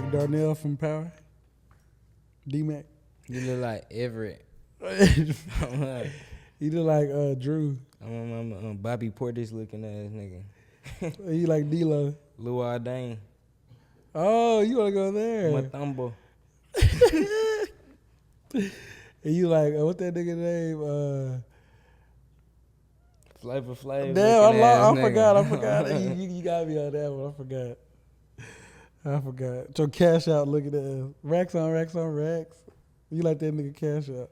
like Darnell from Power? D-Mac? You look like Everett. You look like Drew. I'm Bobby Portis looking ass nigga. You like D-Lo. Luau Dane. Oh, you want to go there? Matumbo. And you like, what that nigga name? Flavor Flav. Damn, I forgot. You got me on that one. I forgot. Your cash out looking at racks on racks on racks. You like that nigga cash out.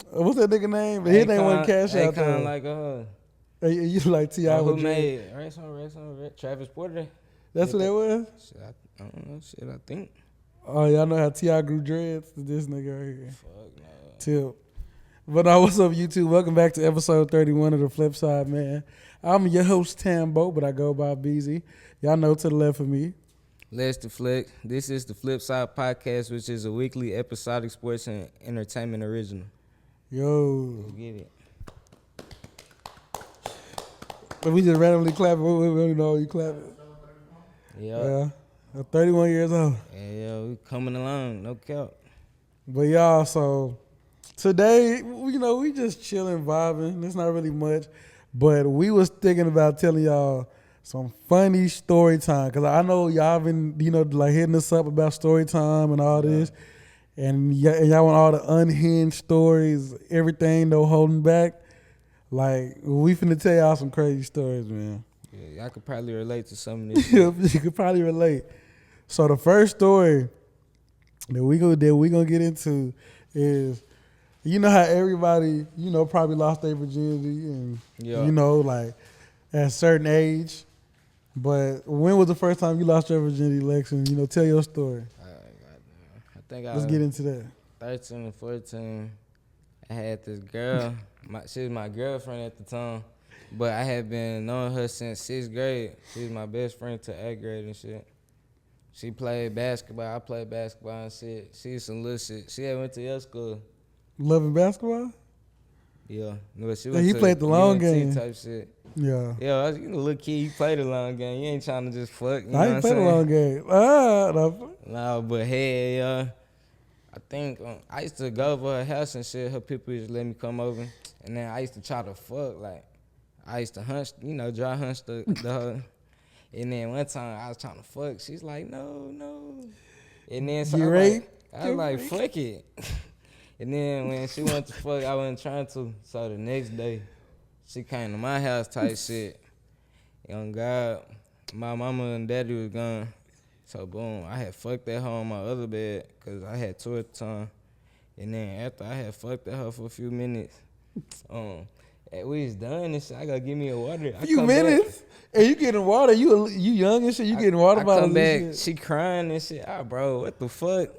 What's that nigga name? His name wasn't cash out though. Like You like T.I. who with made racks on racks? Travis Porter. That's what that was? Shit, I don't know. Shit, I think. Oh, y'all know how T.I. grew dreads? This nigga right here. Fuck no. Tip. But now, what's up, YouTube? Welcome back to episode 31 of the Flip Side, man. I'm your host, Tambo, but I go by BEEZY. Y'all know to the left of me. Let's the Flick. This is the Flip Side podcast, which is a weekly episodic sports and entertainment original. Yo. Let's get it. But we just randomly clapping. We don't know you clapping. Yeah. I'm 31 years old. Yeah, we coming along, no cap. But y'all, so today, we just chilling, vibing. It's not really much, but we was thinking about telling y'all some funny story time, because I know y'all been, like hitting us up about story time and all this, and y'all want all the unhinged stories, everything, no holding back. Like, we finna tell y'all some crazy stories, man. Yeah, y'all could probably relate to some of this shit. You could probably relate. So the first story that we gonna get into is, you know how everybody, probably lost their virginity and, like at a certain age. But when was the first time you lost your virginity, Lex? And, tell your story. I think Let's get into that. 13 and 14, I had this girl. She was my girlfriend at the time. But I had been knowing her since 6th grade. She was my best friend to 8th grade and shit. She played basketball. I played basketball and shit. She was some little shit. She had went to your school. Loving basketball? Yeah. No, she went he to played the long UNT game. Type shit. Yeah. Yeah, you a little kid. You play the long game. You ain't trying to just fuck. I ain't play the long game. No, but hey, I think I used to go over her house and shit. Her people used to let me come over. And then I used to try to fuck. Like, I used to hunch, dry hunch the her. And then one time I was trying to fuck. She's like, no. And then so I was like, fuck it. And then when she wanted to fuck, I wasn't trying to. So the next day, she came to my house type shit. On God, my mama and daddy was gone. So boom, I had fucked that hoe on my other bed because I had two at the time. And then after I had fucked that hoe for a few minutes, we was done and shit. I gotta give me a water. A few minutes? And you getting water? You young and shit? You getting water bottles? I come back, she crying and shit. Bro, what the fuck?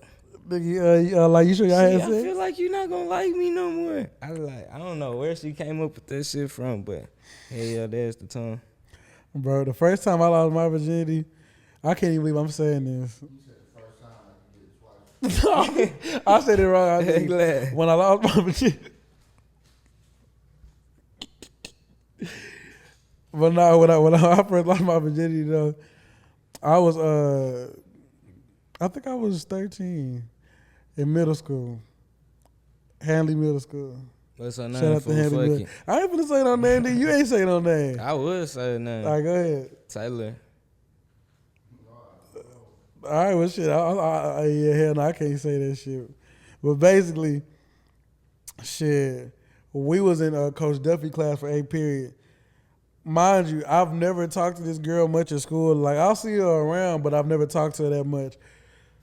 Like you sure y'all had sex? I feel like you're not gonna like me no more. I was like, I don't know where she came up with that shit from, but hey, there's the time. Bro, the first time I lost my virginity, I can't even believe I'm saying this. You said the first time, like you did it twice. I said it wrong. I think when I lost my virginity. But no, when I first lost my virginity, though, I think I was 13 in middle school, Hanley Middle School. What's her name? Shout out to Hanley. I ain't finna say no name, you ain't say no name. I would say her name. All right, go ahead. Taylor. All right, well, shit. Hell no, I can't say that shit. But basically, shit, we was in Coach Duffy class for 8th period. Mind you, I've never talked to this girl much at school. Like, I'll see her around, but I've never talked to her that much.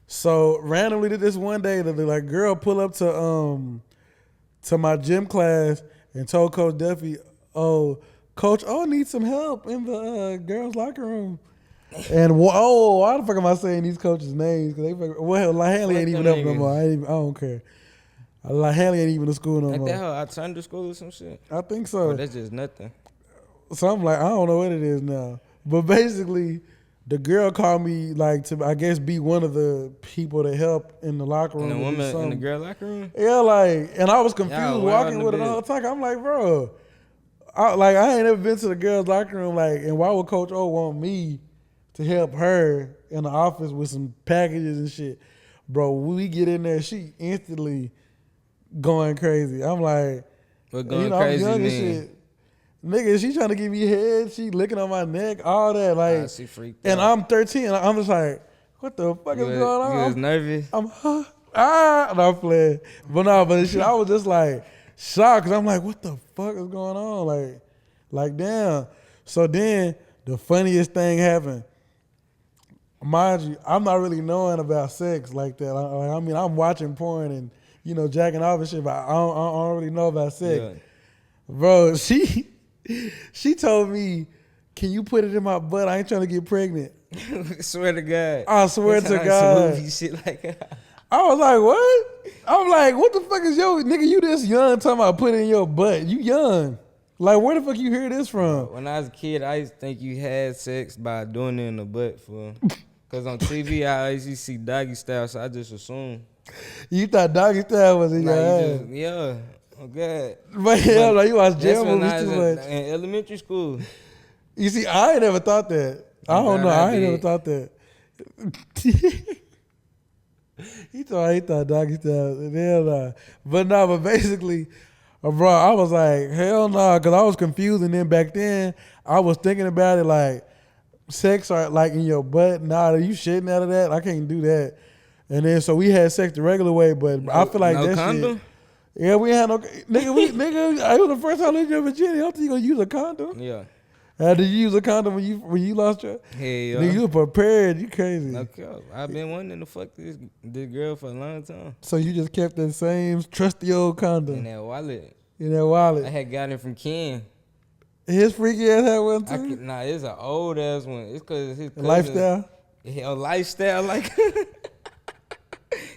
So randomly, this one day, the girl pull up to my gym class and told Coach Duffy, "Oh, Coach, needs some help in the girls' locker room." And why the fuck am I saying these coaches' names? Cause Hanley ain't even up no more. I don't care. Hanley ain't even in school no more. Like that how I turned to school or some shit? I think so. Or that's just nothing. So I'm like, I don't know what it is now. But basically, the girl called me to, I guess, be one of the people to help in the locker room. And the woman in the girl locker room? Yeah, and I was confused walking with her the whole time. I'm like, bro, I ain't never been to the girls locker room. And why would Coach O want me to help her in the office with some packages and shit. Bro, when we get in there, she instantly going crazy. I'm like, What going crazy I'm young and mean? shit. Nigga, she trying to give me head. She licking on my neck, all that. Like, She freaked and out. I'm 13. And I'm just like, what the fuck is going on? You was nervous? I'm and I'm playing. But no, but shit, I was just like shocked because I'm like, what the fuck is going on? Like damn. So then the funniest thing happened. Mind you, I'm not really knowing about sex like that. I mean, I'm watching porn and jacking off and shit, but I don't really know about sex. Yeah. Bro, she told me, "Can you put it in my butt? I ain't trying to get pregnant." Swear to God. I swear to Some God. movie shit like that. I was like, what? I'm like, what the fuck is yo, nigga, you this young talking about put it in your butt. You young. Like, where the fuck you hear this from? When I was a kid, I used to think you had sex by doing it in the butt, fool. Because on TV, I always used to see doggy style, so I just assumed. You thought doggy style was in your ass. Yeah. Oh, God. But hell, like, you watch That's jail when movies I was too in much. elementary school. You see, I ain't never thought that. I don't know. I ain't never thought that. He thought doggy style. Hell nah. But basically, bro, I was like, hell nah, because I was confused. And then back then, I was thinking about it like, sex are like in your butt. Nah, you shitting out of that? I can't do that. And then so we had sex the regular way, but I feel like no that condom? shit. Yeah, we had no nigga. It was the first time I lived in Virginia. I don't think you gonna use a condom. Yeah. Did you use a condom when you lost your? Hell yeah. Nigga, you prepared. You crazy. No cap. I've been wanting to fuck this girl for a long time. So you just kept that same trusty old condom In that wallet. in that wallet. I had got it from Ken. His freaky ass had one too. Nah, it's an old ass one. It's cause his cousin, Lifestyle. Yeah, lifestyle like.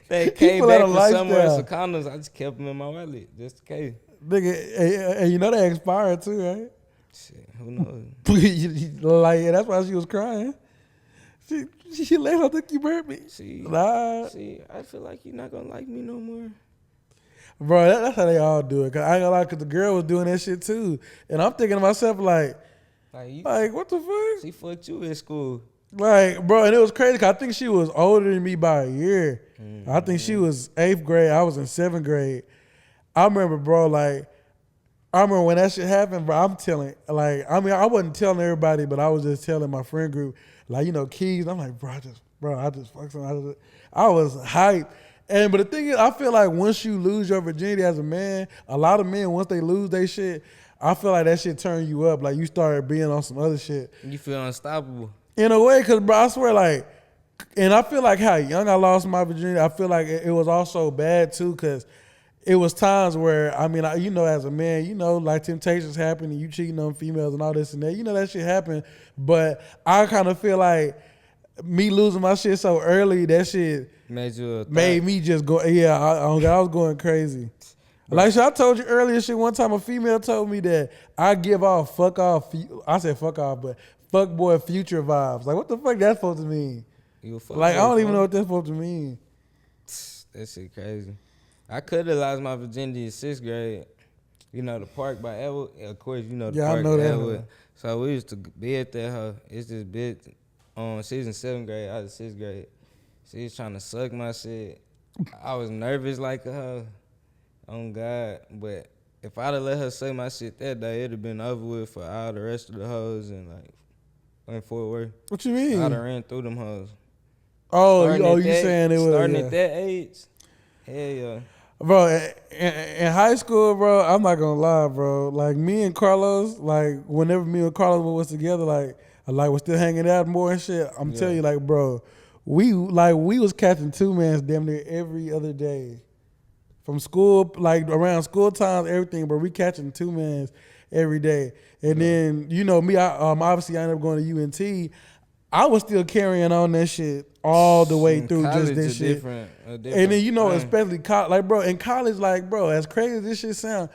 They He came pull back out a from somewhere, lifestyle. some condoms. I just kept them in my wallet just in case. Nigga, and you know they expired too, right? Shit, who knows? Like, yeah, that's why she was crying. She let her think you burnt me. See, Nah. I feel like you're not gonna like me no more. Bro, that's how they all do it. Cause I ain't gonna lie, cause the girl was doing that shit too. And I'm thinking to myself like what the fuck? She fucked you in school. Like, bro, and it was crazy cause I think she was older than me by a year. Mm-hmm. I think she was 8th grade. I was in 7th grade. I remember, bro, like, I remember when that shit happened, bro, I'm telling, like, I mean, I wasn't telling everybody, but I was just telling my friend group, like, Keys. I'm like, I just fucked something. I was hyped. But the thing is, I feel like once you lose your virginity as a man, a lot of men, once they lose their shit, I feel like that shit turn you up. Like, you start being on some other shit. You feel unstoppable. In a way, because, bro, I swear, like, and I feel like how young I lost my virginity, I feel like it was also bad, too, because it was times where, I mean, as a man, like temptations happen and you cheating on females and all this and that. That shit happened. But I kind of feel like me losing my shit so early, that shit made me just go, I was going crazy. Like I told you earlier, shit, one time a female told me that I give off, I said fuck off, but fuck boy future vibes. Like, what the fuck that's supposed to mean? Like, I don't even know what that's supposed to mean. That shit crazy. I could have lost my virginity in 6th grade. The park by Elwood. Of course, the park I know that. Elwood. So we used to be at that hoe. It's this bitch she was in 7th grade. I was in 6th grade. She was trying to suck my shit. I was nervous like a hoe. Oh, God. But if I'd have let her suck my shit that day, it'd have been over with for all the rest of the hoes in Fort Worth. What you mean? I'd have ran through them hoes. You saying it was starting at that age? Hell yeah. Bro, in high school, bro, I'm not gonna lie, bro. Like, me and Carlos, like, whenever me and Carlos was together, like we're still hanging out more and shit. I'm telling you, like, bro, we was catching 2-mans damn near every other day. From school, like around school times, everything, but we catching 2-mans every day. And then, me, I obviously I ended up going to UNT. I was still carrying on that shit all the way through just this shit. And then, especially college, like, bro, in college, like, bro, as crazy as this shit sound,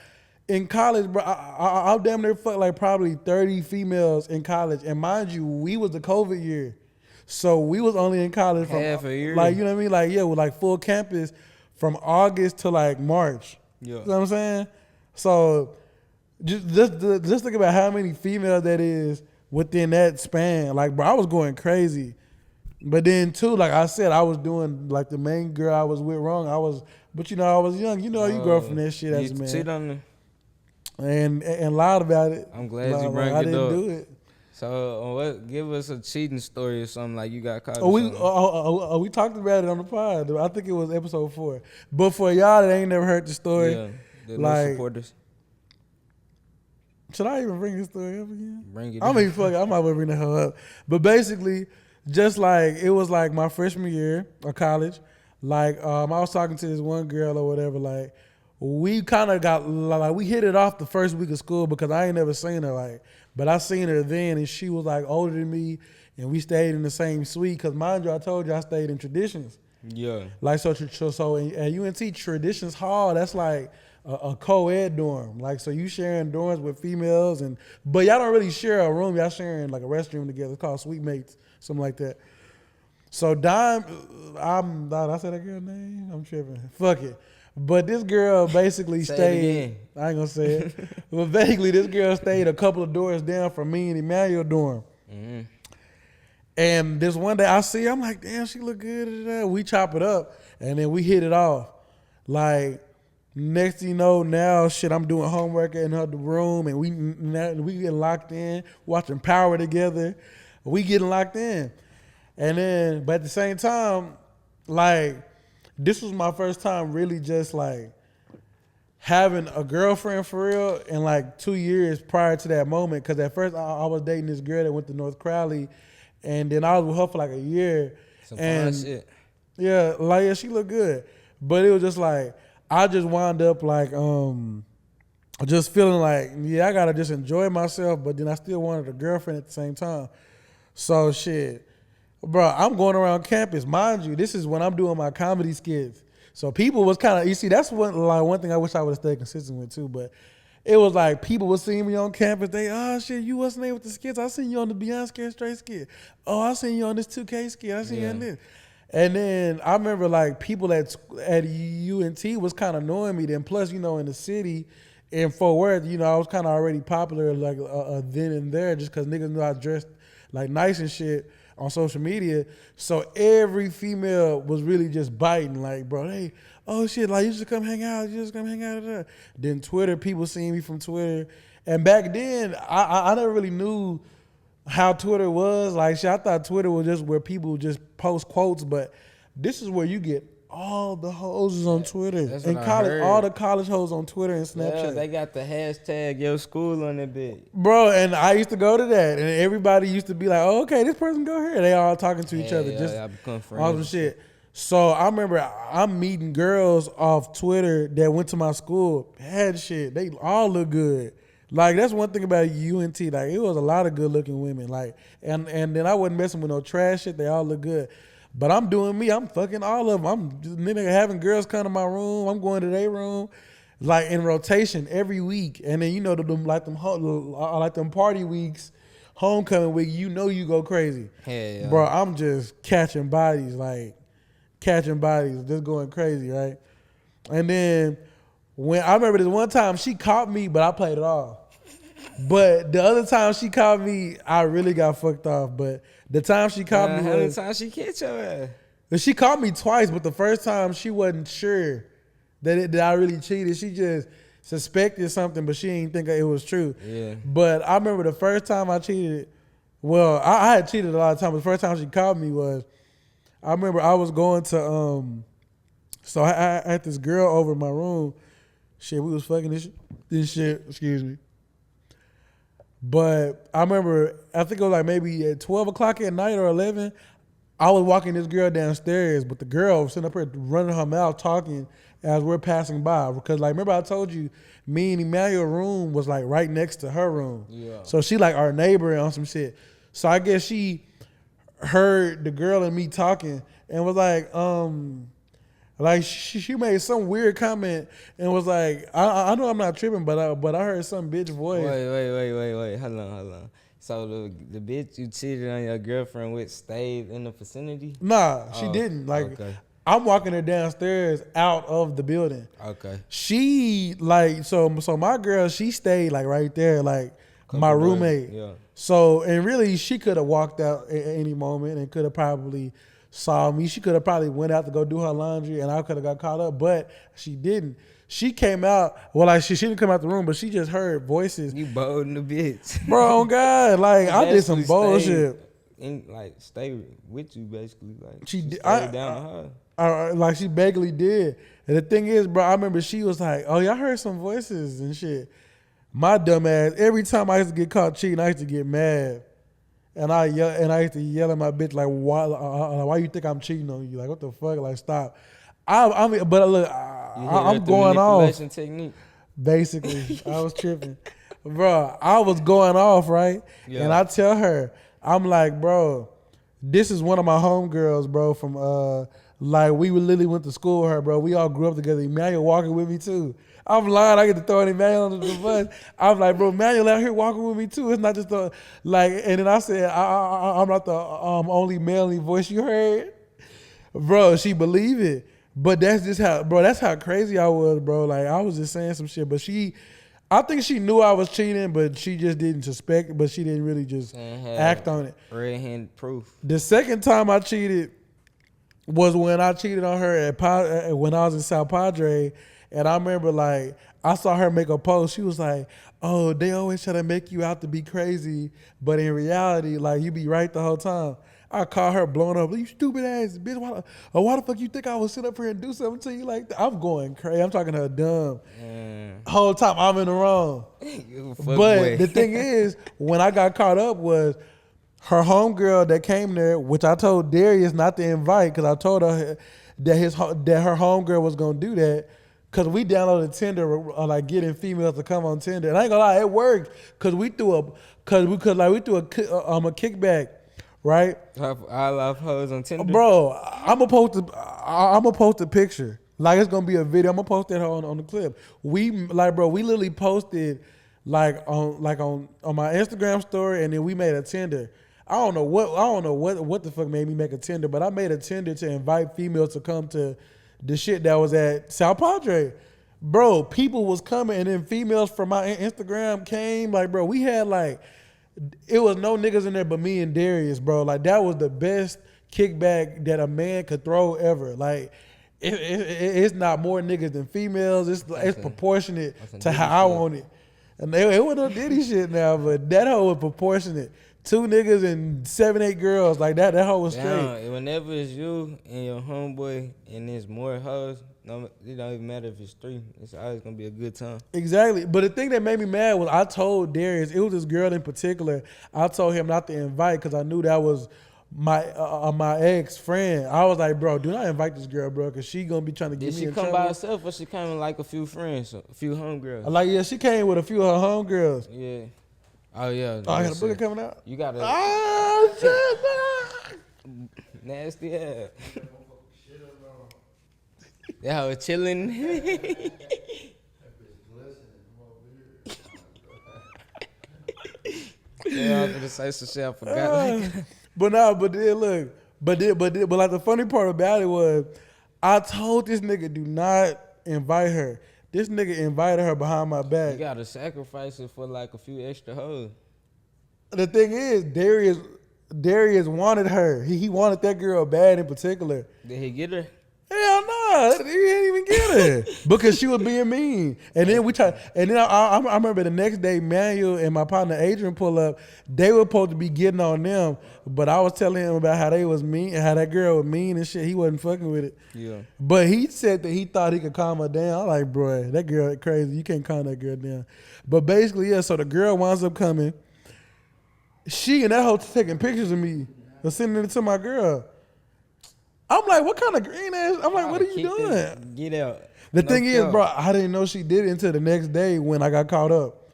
in college, bro, I damn near fucked like probably 30 females in college. And mind you, we was the COVID year. So we was only in college from half a year. Like, you know what I mean? Like, yeah, with like full campus from August to like March. Yeah. You know what I'm saying? So just think about how many females that is within that span, like, bro, I was going crazy. But then too, like I said, I was doing like the main girl I was with wrong. But I was young. You grow from that shit as a You man. cheat on them. And lied about it. I'm glad you brought I it didn't up. do it. So give us a cheating story or something like you got caught. We talked about it on the pod. I think it was episode 4. But for y'all that ain't never heard the story, Yeah, the like, supporters. Should I even bring this story up again? Bring it. I mean, fuck it, I might well bring the hell up. But basically, just like it was like my freshman year of college, like I was talking to this one girl or whatever, like we kind of got like we hit it off the first week of school because I ain't never seen her, like, but I seen her then and she was like older than me and we stayed in the same suite because mind you, I told you I stayed in Traditions. Yeah. Like so at UNT Traditions Hall, that's like a co-ed dorm. Like, so you sharing dorms with females but y'all don't really share a room. Y'all sharing like a restroom together. It's called Sweet Mates, something like that. So did I say that girl's name? I'm tripping. Fuck it. But this girl basically stayed. I ain't gonna say it. But vaguely, this girl stayed a couple of doors down from me and Emmanuel dorm. Mm-hmm. And this one day I see her, I'm like, damn, she look good. We chop it up and then we hit it off. Like, next thing you know, now shit, I'm doing homework in her room and we getting locked in, watching Power together. We getting locked in. And then, but at the same time, like, this was my first time really just like having a girlfriend for real in like 2 years prior to that moment. Cause at first I was dating this girl that went to North Crowley and then I was with her for like a year. Some fun shit. Yeah, like, yeah, she looked good. But it was just like, I just wound up like, just feeling like, yeah, I gotta just enjoy myself, but then I still wanted a girlfriend at the same time. So shit, bro, I'm going around campus. Mind you, this is when I'm doing my comedy skits. So people was kind of, you see, that's one thing I wish I would have stayed consistent with too, but it was like people was seeing me on campus. They, oh shit, you wasn't there with the skits. I seen you on the Beyond Scared Straight skit. Oh, I seen you on this 2K skit. I seen you on this. And then I remember like people at UNT was kind of knowing me. Then plus, in the city in Fort Worth, I was kind of already popular like then and there just because niggas knew I dressed like nice and shit on social media. So every female was really just biting like, bro, hey, oh shit, like you should come hang out. You just come hang out. Then Twitter, people seeing me from Twitter. And back then, I never really knew how Twitter was. Like, shit, I thought Twitter was just where people just post quotes, but this is where you get all the hoes on Twitter. In college, all the college hoes on Twitter and Snapchat. Yeah, they got the hashtag your school on that bit. Bro, and I used to go to that, and everybody used to be like, oh, okay, this person go here. They all talking to each other. Just become friends. Awesome shit. So I remember I'm meeting girls off Twitter that went to my school. Had shit. They all look good. Like, that's one thing about UNT. Like, it was a lot of good looking women. Like, and then I wasn't messing with no trash shit. They all look good. But I'm doing me. I'm fucking all of them. I'm just having girls come to my room. I'm going to their room, like in rotation every week. And then them party weeks, homecoming week. You go crazy. Yeah. Bro, I'm just catching bodies, just going crazy, right? And then when I remember this one time she caught me, but I played it off. But the other time she caught me, I really got fucked off. But the time she caught me, how many times she catch your ass? She caught me twice, but the first time she wasn't sure that I really cheated. She just suspected something, but she didn't think it was true. Yeah. But I remember the first time I cheated. Well, I had cheated a lot of times. The first time she caught me was, I remember I was going to so I had this girl over in my room. Shit, we was fucking this shit. Excuse me. But I remember, I think it was like maybe at 12 o'clock at night or 11, I was walking this girl downstairs, but the girl was sitting up here running her mouth talking as we're passing by. Because like, remember I told you, me and Emmanuel's room was like right next to her room. Yeah. So she like our neighbor on some shit. So I guess she heard the girl and me talking and was like she made some weird comment and was like, I know I'm not tripping, but I heard some bitch voice. Wait. Hold on. So the bitch you cheated on your girlfriend with stayed in the vicinity? Nah, she didn't. Like, okay. I'm walking her downstairs out of the building. Okay. She like so my girl, she stayed like right there, like my Couple days, roommate. Yeah. So, and really, she could have walked out at any moment and could have probably saw me. She could have probably went out to go do her laundry, and I could have got caught up, but she didn't. She came out. Well, like she didn't come out the room, but she just heard voices. You bold in the bitch. Bro, oh God, like She I did some basically bullshit. Stay with you basically. Like She did. stayed down to her. Like she basically did. And the thing is, bro, I remember she was like, "Oh, y'all heard some voices and shit." My dumb ass. Every time I used to get caught cheating, I used to get mad, and I used to yell at my bitch like, "Why you think I'm cheating on you? Like, what the fuck? Like, stop." But look, I'm going off. Manipulation technique. Basically, I was tripping, bro. I was going off, right? Yeah. And I tell her, I'm like, bro, this is one of my homegirls, bro. From like we literally went to school with her, bro. We all grew up together. Emmanuel walking with me too. I'm lying. I get to throw Emmanuel under the bus. I'm like, bro, Emmanuel out here walking with me too. It's not just like. And then I said, I'm not the only male voice you heard, bro. She believed it. But that's just how, bro, that's how crazy I was, bro. Like, I was just saying some shit. But I think she knew I was cheating, but she just didn't suspect, but she didn't really just act on it. Red hand proof. The second time I cheated was when I cheated on her when I was in South Padre. And I remember, like, I saw her make a post. She was like, "Oh, they always try to make you out to be crazy, but in reality, like, you be right the whole time." I caught her blowing up. "You stupid ass bitch. Why the fuck you think I would sit up here and do something to you like that?" I'm going crazy. I'm talking to her dumb. Whole time I'm in the wrong. But the thing is, when I got caught up was her homegirl that came there, which I told Darius not to invite because I told her that her homegirl was going to do that. Cause we downloaded Tinder, like getting females to come on Tinder, and I ain't gonna lie, it worked. Cause we threw a kickback, right? I love hoes on Tinder, bro. I'm gonna post a picture, like it's gonna be a video. I'm gonna post that on the clip. We literally posted on my Instagram story, and then we made a Tinder. I don't know what the fuck made me make a Tinder, but I made a Tinder to invite females to come to the shit that was at South Padre. Bro, people was coming, and then females from my Instagram came. Like, bro, we had it was no niggas in there but me and Darius, bro. Like, that was the best kickback that a man could throw ever. Like, it's not more niggas than females. It's proportionate to how I want it. And it wasn't no Diddy shit now, but that hoe was proportionate. 2 niggas and 7, 8 girls. Like, that hoe was straight. Whenever it's you and your homeboy and there's more hoes, it don't even matter if it's 3. It's always going to be a good time. Exactly. But the thing that made me mad was I told Darius, it was this girl in particular, I told him not to invite because I knew that was my ex friend. I was like, bro, do not invite this girl, bro, because she going to be trying to get me in trouble. Did she come by herself or she came with like a few friends, a few homegirls? Like, yeah, she came with a few of her homegirls. Yeah. Oh, yeah. Oh, I got a booger coming out? You got to. Oh, shit. Nasty ass. That was chilling. Yeah, I was gonna say some shit. I forgot. But like the funny part about it was, I told this nigga do not invite her. This nigga invited her behind my back. You gotta sacrifice it for like a few extra hoes. The thing is, Darius wanted her. He wanted that girl bad in particular. Did he get her? Hell no, he didn't even get her because she was being mean. And then I remember the next day, Manuel and my partner Adrian pull up. They were supposed to be getting on them, but I was telling him about how they was mean, how that girl was mean and shit. He wasn't fucking with it. Yeah. But he said that he thought he could calm her down. I'm like, bro, that girl crazy. You can't calm that girl down. But basically, yeah. So the girl winds up coming. She and that hoe taking pictures of me, sending it to my girl. I'm like, what kind of green ass? I'm like, what are you doing? Get out. The thing is, bro, I didn't know she did it until the next day when I got caught up.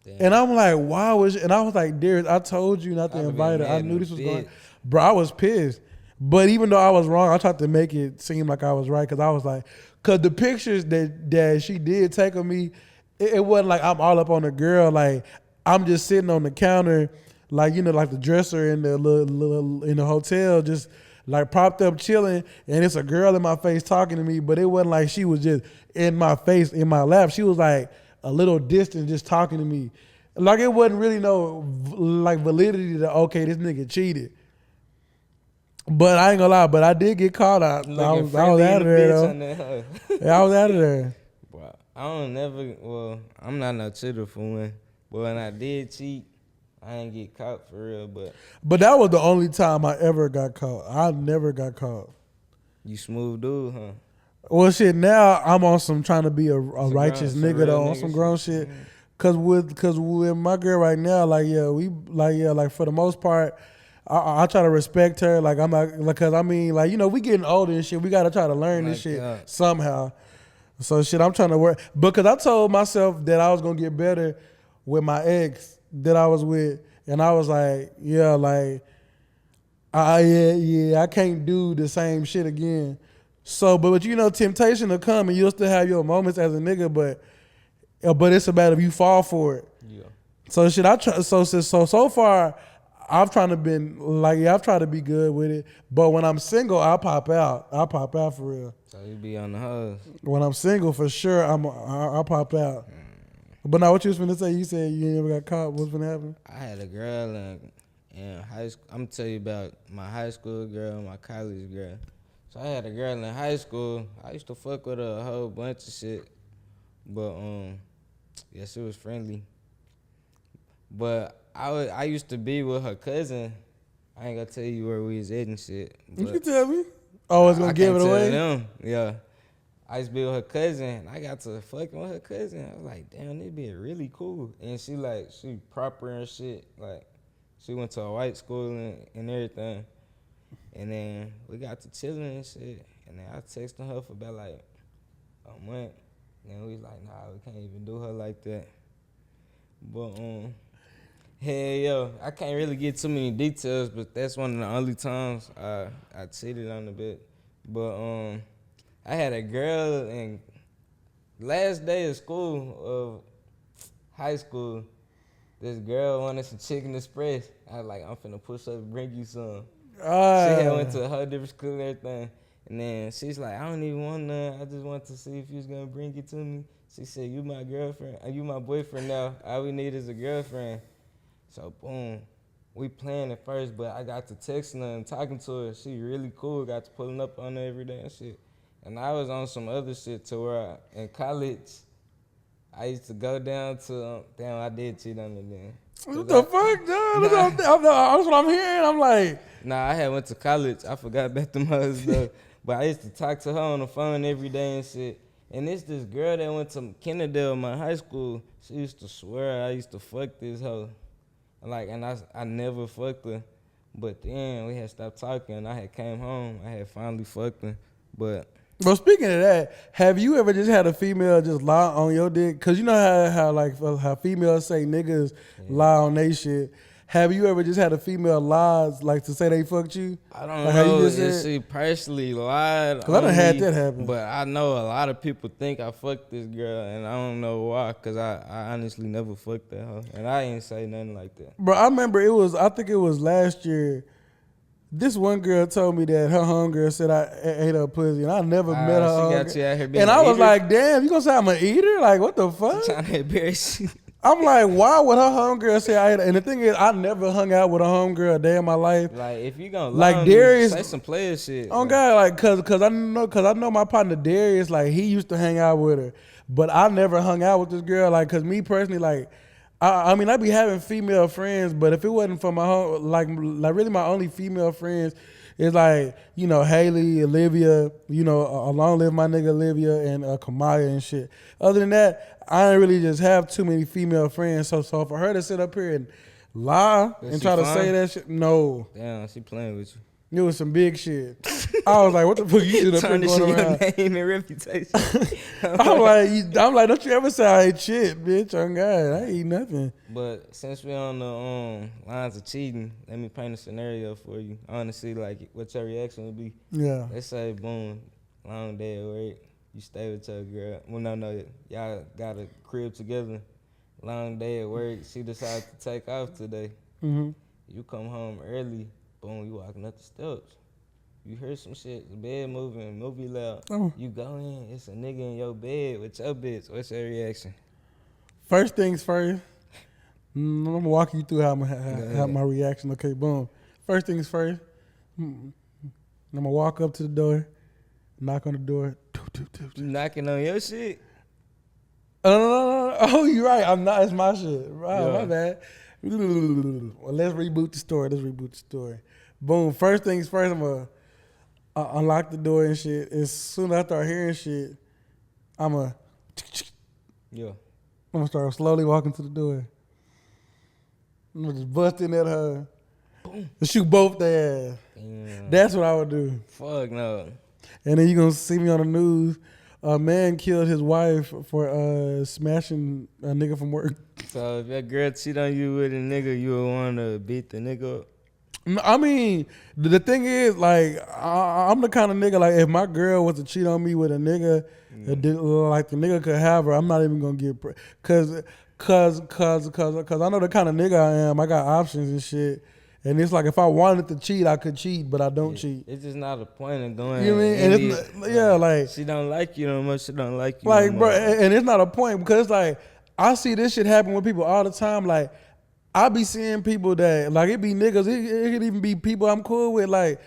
Damn. And I'm like, why was? And I was like, Darius, I told you not to invite her. I knew this was going. Bro, I was pissed. But even though I was wrong, I tried to make it seem like I was right because I was like, because the pictures that she did take of me, it wasn't like I'm all up on the girl. Like, I'm just sitting on the counter, like, you know, like the dresser in the hotel, just like propped up chilling, and it's a girl in my face talking to me, but it wasn't like she was just in my face, in my lap. She was like a little distant just talking to me. Like it wasn't really no like validity to okay, this nigga cheated. But I ain't gonna lie, but I did get caught out. I Looking was friendly out in of the there bitch though. on that hoe. Yeah, I was out of there. Bro, I don't never. Well, I'm not no cheater for one. But when I did cheat, I ain't get caught for real. But that was the only time I ever got caught. I never got caught. You smooth dude, huh? Well, shit. Now I'm on some trying to be a Some righteous some nigga real though, on nigga some grown shit. Mhm. Cause with my girl right now, like yeah, like for the most part, I try to respect her. Like I'm not, like, cause I mean, like you know, we getting older and shit. We gotta try to learn this Like shit that. somehow. So shit, I'm trying to work because I told myself that I was gonna get better with my ex that I was with, and I was like, yeah, like, I can't do the same shit again. So, but you know, temptation will come, and you'll still have your moments as a nigga, but it's about if you fall for it. Yeah. So shit, I try. So far, I've tried to been like I've tried to be good with it. But when I'm single, I'll pop out. I'll pop out for real. So you be on the hose. When I'm single, for sure, I'll pop out. But now, what you was finna say? You said you never got caught. What's finna happen? I had a girl in high school. I'm gonna tell you about my high school girl, my college girl. So I had a girl in high school. I used to fuck with her a whole bunch of shit. But yeah, she was friendly. But I used to be with her cousin. I ain't gonna tell you where we was at and shit. You But can tell me. Oh, it's gonna I give can't it tell away. them. Yeah. I used to be with her cousin. I got to fucking with her cousin. I was like, damn, they be really cool. And she proper and shit. Like, she went to a white school and everything. And then we got to chilling and shit. And then I texted her for about like a month. And we was like, nah, we can't even do her like that. But hell yo, I can't really get too many details, but that's one of the only times I cheated on the bit. But I had a girl in last day of school of high school. This girl wanted some chicken express. I was like, I'm finna push up and bring you some. She had went to a whole different school and everything. And then she's like, I don't even want none. I just want to see if you was gonna bring it to me. She said, you my girlfriend, you my boyfriend now. All we need is a girlfriend. So boom, we playing at first, but I got to texting her and talking to her. She really cool. Got to pulling up on her every day and shit. And I was on some other shit to where in college, I used to go down to, damn, I did cheat on her then. What the fuck, dude? That's what I'm hearing. I'm like, Nah, I had went to college. I forgot about them hoes though. But I used to talk to her on the phone every day and shit. And it's this girl that went to Kennedale, my high school. She used to swear I used to fuck this hoe. And I never fucked her. But then we had stopped talking. I had came home. I had finally fucked her. But speaking of that, have you ever just had a female just lie on your dick? Cause you know how females say niggas lie on they shit. Have you ever just had a female lie like to say they fucked you? I don't Like how know you just if said? she personally lied. Cause I done on had me, that happen. But I know a lot of people think I fucked this girl, and I don't know why. Cause I honestly never fucked that hoe, and I ain't say nothing like that. Bro, I remember I think it was last year. This one girl told me that her homegirl said I ate her pussy, and I never met her. She got homegirl. you out here being And an I was eater? like, damn, you gonna say I'm an eater? Like, what the fuck? Trying to embarrass you. I'm like, why would her homegirl say I ate her? And the thing is, I never hung out with a homegirl a day in my life. Like if you gonna Like lie on Darius- me, say some player shit. Oh God, like cause I know my partner Darius, like he used to hang out with her, but I never hung out with this girl, like cause me personally, like I mean I be having female friends, but if it wasn't for my home, like really my only female friends is like Haley, Olivia, along live my nigga Olivia and Kamaya and shit. Other than that, I ain't really just have too many female friends. So for her to sit up here and lie Was and she try to fine? say that shit, no. Damn, she playing with you. It was some big shit. I was like, what the fuck you should have been Tarnishing going your around? name and reputation. I'm like, don't you ever say I ate shit, bitch. On God, I eat nothing. But since we on the lines of cheating, let me paint a scenario for you. I want to see like what your reaction would be. Yeah. Let's say, boom, long day at work. You stay with your girl. Well, no, y'all got a crib together. Long day at work. She decides to take off today. Mm-hmm. You come home early. Boom, you walking up the steps. You hear some shit, the bed moving, movie loud. Oh. You go in, it's a nigga in your bed with your bitch. What's your reaction? First things first, I'm gonna walk you through how I'm Go have ahead. my reaction. Okay, boom. First things first. I'm gonna walk up to the door, knock on the door. You knocking on your shit? No. Oh, you're right. I'm not. It's my shit. Oh, my Yeah. bad. Well, let's reboot the story. Boom. First things first. I'm gonna unlock the door and shit. As soon as I start hearing shit, I'm Yeah. gonna start slowly walking to the door. I'm gonna just bust in at her. Boom. Shoot both their ass. Damn. That's what I would do. Fuck no. And then you gonna see me on the news. A man killed his wife for smashing a nigga from work. So if that girl cheat on you with a nigga, you would want to beat the nigga up? I mean, the thing is, like, I'm the kind of nigga, like, if my girl was to cheat on me with a nigga, like, the nigga could have her, I'm not even gonna get, cause I know the kind of nigga I am. I got options and shit. And it's like, if I wanted to cheat, I could cheat, but I don't cheat. It's just not a point in going. You know what I mean? And it's, like, she don't like you no more. She don't like you. like, no bro, more. and it's not a point because it's like, I see this shit happen with people all the time. Like, I be seeing people that, like, it be niggas, it could even be people I'm cool with. Like,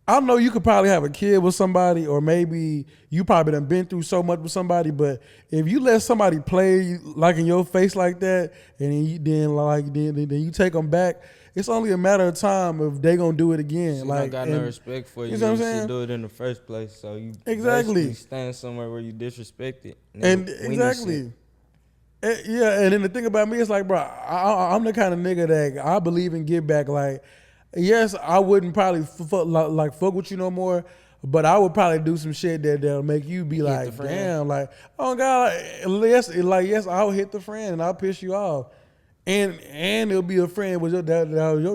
I know you could probably have a kid with somebody, or maybe you probably done been through so much with somebody, but if you let somebody play like in your face like that, and then you take them back, it's only a matter of time if they gonna do it again. She like, don't got no respect for you. You know what I'm She saying? do it in the first place, so you Exactly. basically stand somewhere where you disrespect it. And exactly. Yeah, and then the thing about me is like, bro, I'm the kind of nigga that I believe in give back. Like, yes, I wouldn't probably fuck with you no more, but I would probably do some shit that'll make you be like, the friend. damn, like, oh God, yes, I'll hit the friend and I'll piss you off, and it'll be a friend with your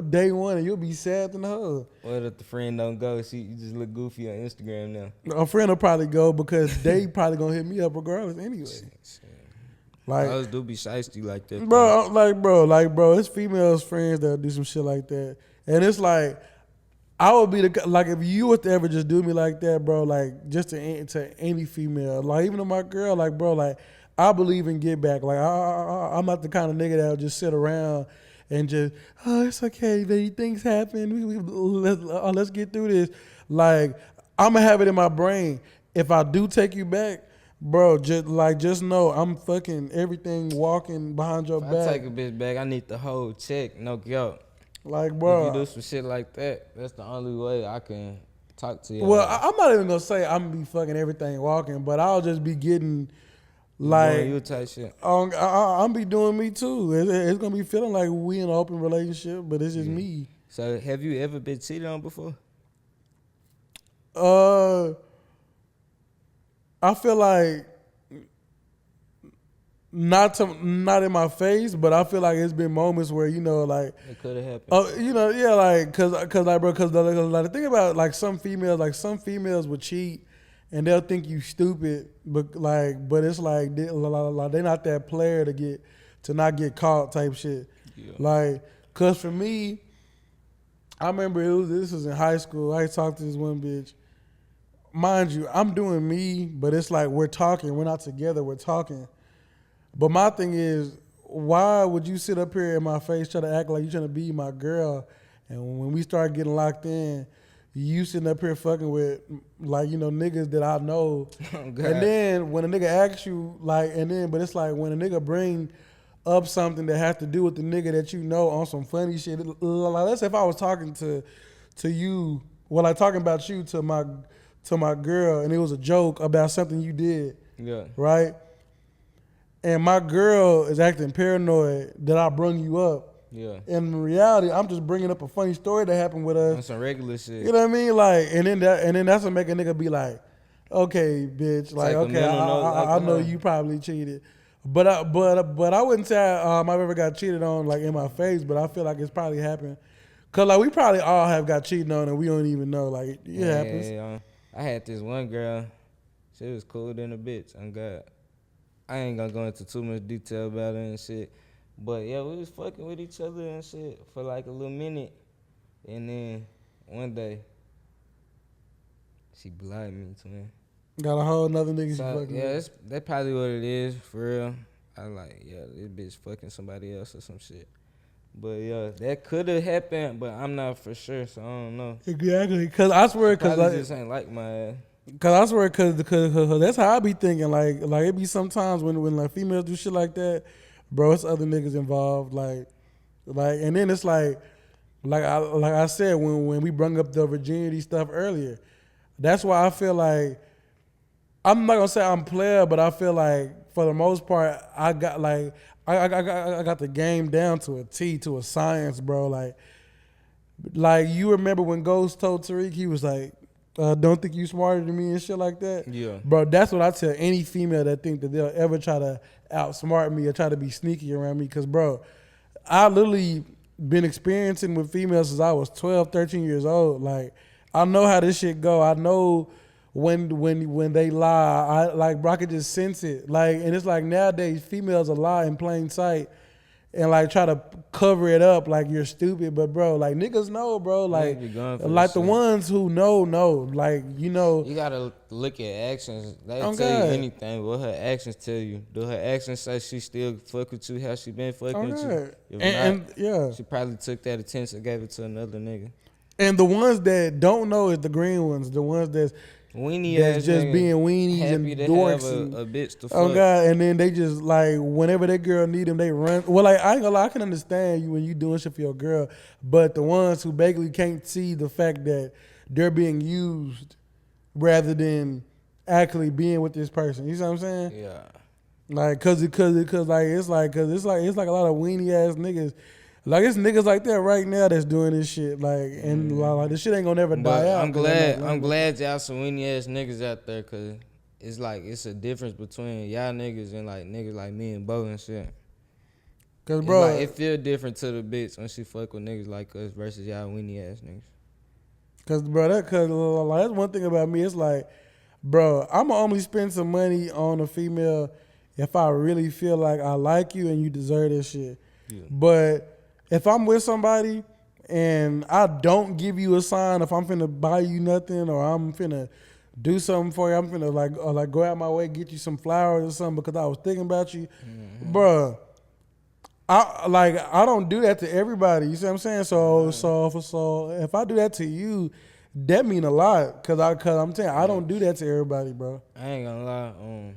day one, and you'll be sad than hell. What if the friend don't go? You just look goofy on Instagram now. A friend will probably go because they probably gonna hit me up regardless anyway. Like, Those do be shiesty like that, though. bro, it's females friends that do some shit like that, and it's like, I would be like, if you was to ever just do me like that, bro, like, just to any female, like, even to my girl, like, bro, like, I believe in get back. Like, I'm not the kind of nigga that'll just sit around and just, oh, it's okay, baby, things happen, let's get through this. Like, I'm gonna have it in my brain. If I do take you back, bro, just know I'm fucking everything walking behind your If back. I take a bitch back, I need the whole check, no joke. Like, bro, If you do some shit like that, that's the only way I can talk to you. well, I'm not even gonna say I'm gonna be fucking everything walking, but I'll just be getting, like, you type shit. I'm be doing me too. It's gonna be feeling like we in an open relationship, but it's just me. So have you ever been cheated on before? I feel like not in my face, but I feel like it's been moments where, you know, like, It could have happened. oh, you know, yeah, like, cause like, bro, cause the thing about, like, some females would cheat and they'll think you stupid, but it's like they're not that player to not get caught type shit. Yeah. Like, cause for me, I remember this was in high school. I talked to this one bitch. Mind you, I'm doing me, but it's like we're talking. We're not together. We're talking. But my thing is, why would you sit up here in my face try to act like you're trying to be my girl, and when we start getting locked in, you sitting up here fucking with, like, you know, niggas that I know. And then when a nigga asks you, like, but it's like when a nigga bring up something that has to do with the nigga that you know on some funny shit. Like, let's say if I was talking to you, well, like, talking about you to my girl, and it was a joke about something you did. Yeah. Right? And my girl is acting paranoid that I brung you up. Yeah. And in reality, I'm just bringing up a funny story that happened with us. On some regular shit. You know what I mean? Like, and then that's what make a nigga be like, okay, bitch, like, okay, I know you probably cheated, but I wouldn't say I've ever got cheated on, like, in my face, but I feel like it's probably happened, cause like we probably all have got cheated on and we don't even know. Like, it happens. Yeah. I had this one girl. She was cooler than a bitch. On God. I ain't gonna go into too much detail about it and shit. But yeah, we was fucking with each other and shit for like a little minute. And then one day, she blind me, twin. Got a whole nother nigga she So, fucking yeah, with. that's probably what it is, for real. I like, yeah, this bitch fucking somebody else or some shit. But yeah, that could have happened, but I'm not for sure, so I don't know. Exactly, cause I swear, cause Probably like, just ain't like my ass. cause I swear, cause that's how I be thinking. Like it be sometimes when like females do shit like that, bro. It's other niggas involved. Like, and then it's like I said when we brung up the virginity stuff earlier. That's why I feel like I'm not gonna say I'm player, but I feel like for the most part I got like I got the game down to a T, to a science, bro. Like you remember when Ghost told Tariq, he was like, "Don't think you smarter than me" and shit like that. Yeah. Bro, that's what I tell any female that think that they'll ever try to outsmart me or try to be sneaky around me. Cause bro, I literally been experiencing with females since I was 12, 13 years old. Like I know how this shit go. I know when they lie. I like, bro, I could just sense it. Like, and it's like nowadays females will lie in plain sight and like try to cover it up like you're stupid. But bro, like niggas know, bro. Like be going for like that the shit. ones who know. Like, you know. You gotta look at actions. They'll Oh, tell God. you anything. What her actions tell you? Do her actions say she still fuck with you? How she been fucking Oh, with you? God. If And not, yeah. she probably took that attention and gave it to another nigga. And the ones that don't know is the green ones. The ones that's Weenie that's ass just nigga being weenies happy and to dorks have and a bitch to fuck. oh God, and then they just like whenever that girl need them, they run. Well, like I ain't gonna lie, I can understand you when you doing shit for your girl, but the ones who basically can't see the fact that they're being used rather than actually being with this person. You see what I'm saying? Yeah. Like, cause it's like it's like a lot of weenie ass niggas. Like it's niggas like that right now that's doing this shit. Like, and like this shit ain't gonna never die But out. I'm glad y'all some weenie ass niggas out there, cause it's like it's a difference between y'all niggas and like niggas like me and Bo and shit. Cause It's bro, like, it feel different to the bitch when she fuck with niggas like us versus y'all weenie ass niggas. cause like, that's one thing about me. It's like, bro, I'ma only spend some money on a female if I really feel like I like you and you deserve this shit. Yeah. But if I'm with somebody and I don't give you a sign if I'm finna buy you nothing or I'm finna do something for you, I'm finna like go out my way, get you some flowers or something because I was thinking about you, bruh. I don't do that to everybody. You see what I'm saying? So if I do that to you, that mean a lot because I'm saying I don't do that to everybody, bro. I ain't gonna lie.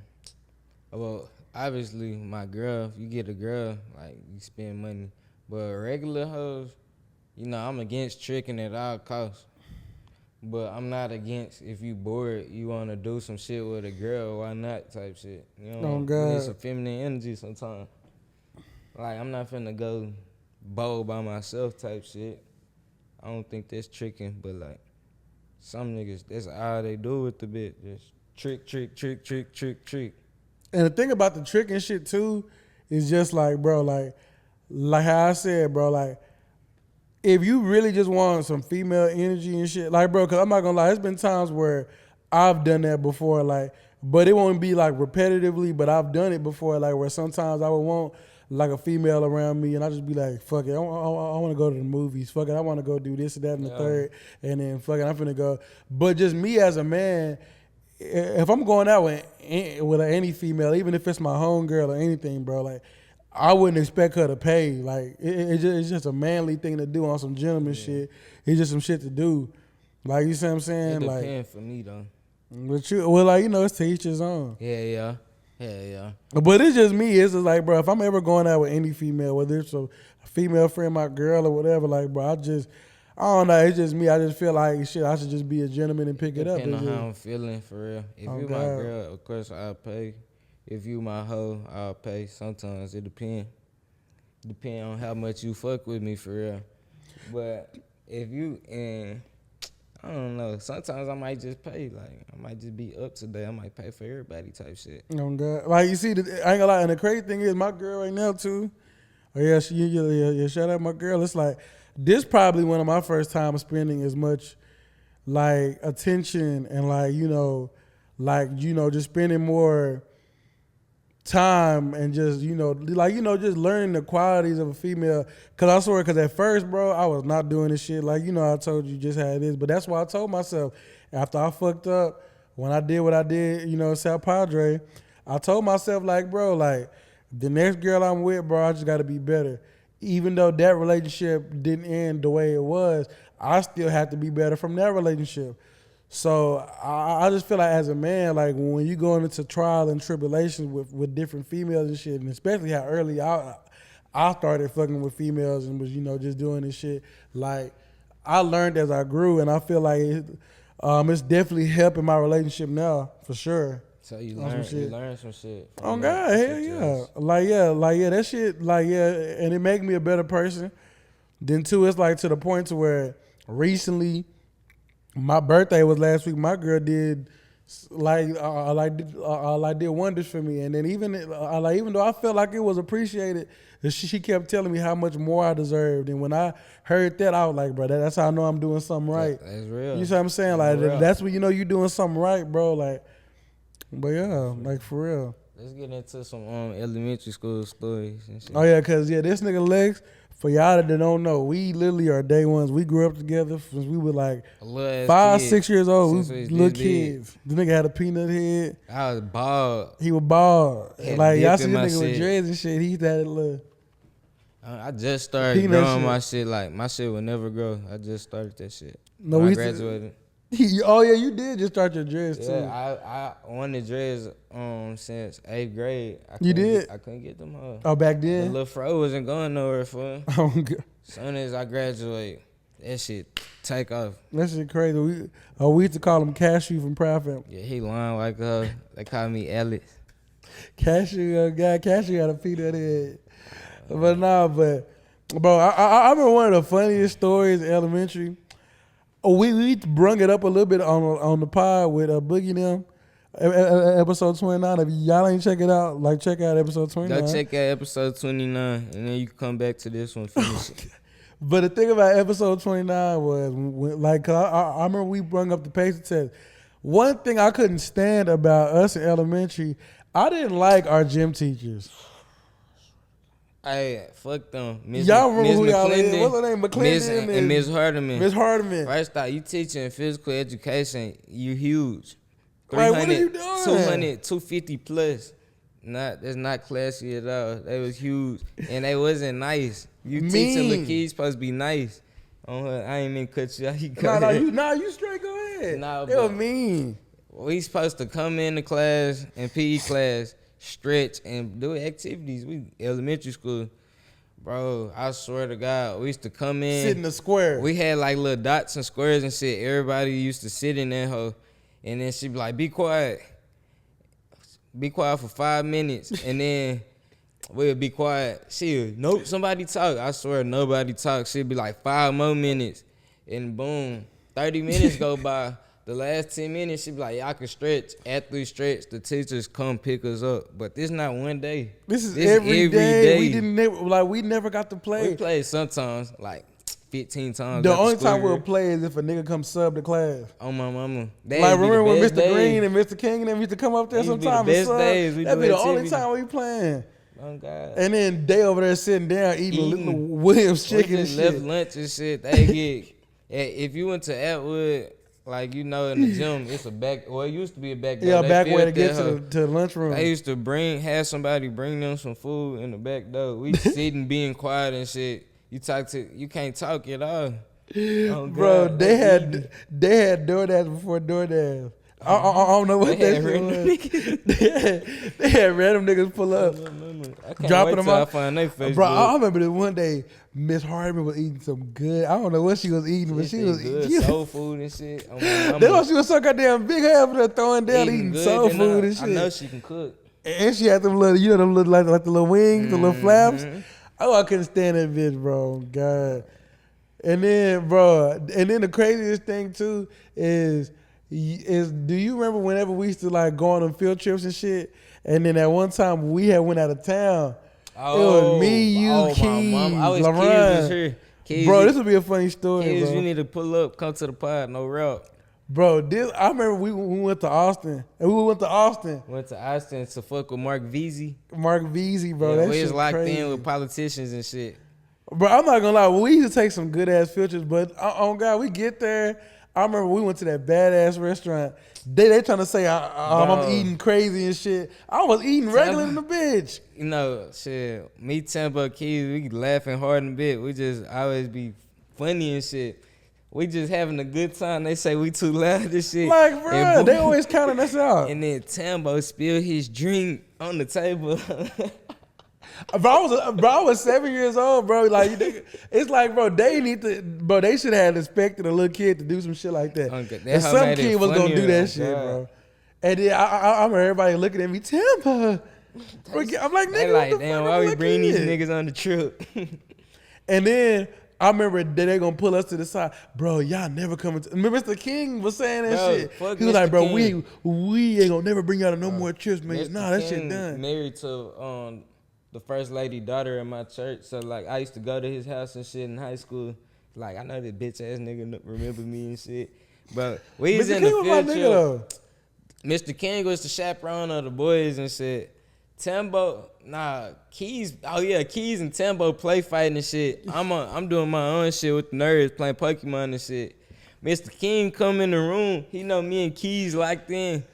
Well, obviously my girl, if you get a girl, like you spend money. But regular hoes, you know, I'm against tricking at all costs. But I'm not against if you bored, you want to do some shit with a girl, why not type shit. You know, Oh, you God. need some feminine energy sometimes. Like, I'm not finna go bold by myself type shit. I don't think that's tricking, but like, some niggas, that's all they do with the bitch. Just trick. And the thing about the trick and shit too is just like, bro, like how I said, bro, like if you really just want some female energy and shit, like, bro, cause I'm not gonna lie, there's been times where I've done that before, like, but it won't be like repetitively, but I've done it before, like where sometimes I would want like a female around me and I just be like, fuck it, I want to go to the movies, fuck it, I want to go do this and that and the third, and then fuck it, I'm finna go. But just me as a man, if I'm going out with any female, even if it's my homegirl or anything, bro, like I wouldn't expect her to pay. Like it's just a manly thing to do on some gentleman shit. It's just some shit to do. Like, you see what I'm saying? It Like, depends for me though. but you, well, like, you know, it's to each his own. Yeah. But it's just me. It's just like, bro, if I'm ever going out with any female, whether it's a female friend, my girl, or whatever, like, bro, I don't know. It's just me. I just feel like shit. I should just be a gentleman and pick it up. Depending on how I'm feeling, for real. If Oh, you my God. girl, of course I'll pay. If you my hoe, I'll pay. Sometimes it depend. Depend on how much you fuck with me, for real. But if you, and I don't know. Sometimes I might just pay. Like, I might just be up today. I might pay for everybody type shit. Oh, God. Like, you see, I ain't gonna lie. And the crazy thing is, my girl right now, too. Oh, yeah, yeah, shout out my girl. It's like, this probably one of my first times spending as much, like, attention and, like, just spending more time and just, just learning the qualities of a female. Because I swear, because at first, bro, I was not doing this shit. Like, I told you just how it is. But that's why I told myself, after I fucked up, when I did what I did, South Padre, I told myself, like, bro, like, The next girl I'm with, bro, I just got to be better. Even though that relationship didn't end the way it was, I still have to be better from that relationship. So I just feel like as a man, like when you going into trial and tribulations with different females and shit, and especially how early I started fucking with females and was, just doing this shit. Like I learned as I grew, and I feel like it's definitely helping my relationship now for sure. So you learn some shit. Oh God, hell yeah. That shit, and it make me a better person. Then too, it's like to the point to where recently, my birthday was last week. My girl did did wonders for me, and then even though I felt like it was appreciated, she kept telling me how much more I deserved. And when I heard that, I was like, bro, that's how I know I'm doing something right. That's real. You see what I'm saying? Like that's when you know you're doing something right, bro. Like. But yeah, like for real. Let's get into some elementary school stories and shit. Oh yeah, cause this nigga Lex, for y'all that don't know, we literally are day ones. We grew up together since we were like 5, 6 years old. We was little kids. The nigga had a peanut head. I was bald. He was bald. Like y'all see the nigga shit with dreads and shit. He used to have that little. I just started growing my shit. Like my shit would never grow. I just started that shit. No, when I graduated. Oh yeah, you did just start your dreads too. Yeah, I wanted dreads since 8th grade. You did? I couldn't get them hoes. Oh, back then? The little fro wasn't going nowhere for. Oh God. Soon as I graduate, that shit take off. That shit crazy. We used to call him Cashew from Proud Family. Yeah, he lying like they call me Alex. Cashew had a peanut head. But bro, I remember one of the funniest stories in elementary. We brung it up a little bit on the pod with Boogie and them, episode 29. If y'all ain't check it out, check out episode 29. Go check out episode 29, and then you can come back to this one. Finish it. But the thing about episode 29 was, cause I remember we brung up the patient test. One thing I couldn't stand about us in elementary, I didn't like our gym teachers. Hey, fuck them. Y'all remember who y'all is? What's her name? McClendon and Ms. Hardeman. Ms. Hardeman. First off, you teaching physical education, you huge. Right, what are you doing? 200, 250 plus. That's not classy at all. They was huge. And they wasn't nice. You teaching the kids supposed to be nice. I ain't mean to cut you out. You straight go ahead. They were mean. We supposed to come into class, in PE class, stretch and do activities. We elementary school, bro. I swear to God, we used to come in, sit in the square. We had like little dots and squares and shit. Everybody used to sit in that hoe, and then she'd be like, "Be quiet for 5 minutes," and then we'd be quiet. Nope, somebody talk. I swear nobody talk. She'd be like 5 more minutes, and boom, 30 minutes go by. The last 10 minutes, she be like, y'all can stretch. After we stretch, the teachers come pick us up. But this not one day. This is every day. We never got to play. We played sometimes, like 15 times. The only time we'll play is if a nigga come sub to class. Oh, my mama. Remember when Mr. Green and Mr. King and them used to come up there sometimes? That'd be the only time we playing. Oh, God. And then they over there sitting down eating Williams chicken and shit. Left lunch and shit. They get, if you went to Atwood, in the gym, it's a back. Well, it used to be a back door. Yeah, back way to get to the lunchroom. They used to have somebody bring them some food in the back door. We sitting being quiet and shit. You can't talk at all. Oh, bro, they had DoorDash before DoorDash. I don't know what that shit was. They had random niggas pull up, dropping them off. Bro, I remember this one day, Miss Hardeman was eating some good. I don't know what she was eating, but she was eating soul food and shit. That's why she was so goddamn big, half of her throwing down eating soul food and shit. I know she can cook. And she had them little, them little like the little wings, the little flaps. Oh, I couldn't stand that bitch, bro. God. And then the craziest thing too is do you remember whenever we used to go on them field trips and shit? And then at one time we had went out of town. It was me, you, Keys, LaRon. Bro, this would be a funny story, Keys, bro. You need to pull up, come to the pod, no route. Bro, I remember we went to Austin. And we went to Austin. Went to Austin to fuck with Mark BEEZY. Mark BEEZY, bro. Yeah, that we shit was locked crazy. in with politicians and shit. Bro, I'm not gonna lie. We used to take some good ass pictures, but on God, we get there. I remember we went to that badass restaurant. They trying to say I'm eating crazy and shit. I was eating regular in the bitch. You know, shit, me, Tambo, Keys, we laughing hard in the bit. We just always be funny and shit. We just having a good time. They say we too loud and shit. Like, bro, they always counting us out. And then Tambo spilled his drink on the table. I was 7 years old, bro. Like, it's like, bro, they should have expected a little kid to do some shit like that. And some kid was gonna do that shit, bro. And then I remember everybody looking at me, Tampa. I'm like, nigga, they like, what the damn, fuck why we like bring these niggas on the trip? And then I remember that they gonna pull us to the side, bro. Y'all never coming. Remember, Mr. King was saying that shit. He was like, bro, we ain't gonna never bring y'all to no more trips, man. Mr. Nah, that King shit done. Married to the first lady daughter in my church, so like I used to go to his house and shit in high school. Like I know that bitch ass nigga remember me and shit. But we was in the field trip. Mr. King was the chaperone of the boys and shit. Keys and Tambo play fighting and shit. I'm doing my own shit with the nerds playing Pokemon and shit. Mr. King come in the room. He know me and Keys locked in.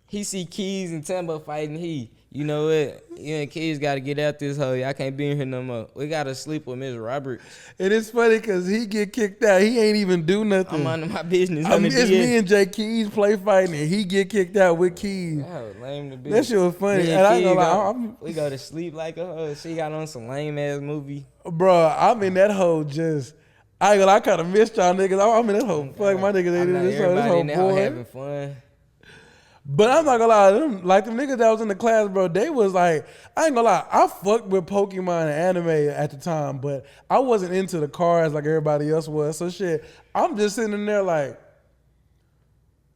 He see Keys and Tambo fighting. You know what? You and Keys got to get out this hole. Y'all can't be in here no more. We got to sleep with Miss Roberts. And it's funny because he get kicked out. He ain't even do nothing. I'm minding my business. It's me and Jay Keys play fighting and he get kicked out with Keys. That was lame to be. That shit was funny. And I ain't gonna lie, we go to sleep like a hoe. She got on some lame ass movie. Bro, I'm in that hole just. I ain't gonna lie, I kind of missed y'all niggas. I'm in that whole fuck my niggas. Everybody in that hole having fun. But I'm not gonna lie, them niggas that was in the class, bro, they was like, I ain't gonna lie, I fucked with Pokemon and anime at the time, but I wasn't into the cars like everybody else was. So shit, I'm just sitting in there like,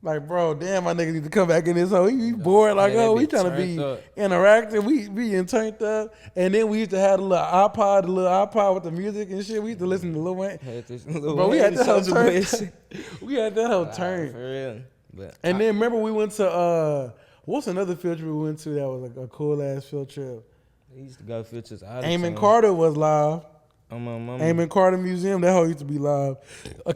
bro, damn, my niggas need to come back in this hole. We bored, like, oh, we trying to be interactive. We being turned up. And then we used to have the little iPod with the music and shit. We used to listen to Lil Wayne. Bro, we had that whole turn. We had that whole turn. For real. And then remember we went to, what's another field trip we went to that was like a cool ass field trip? We used to go field trips out of Amon Carter was live. Amon Carter Museum, that hoe used to be live.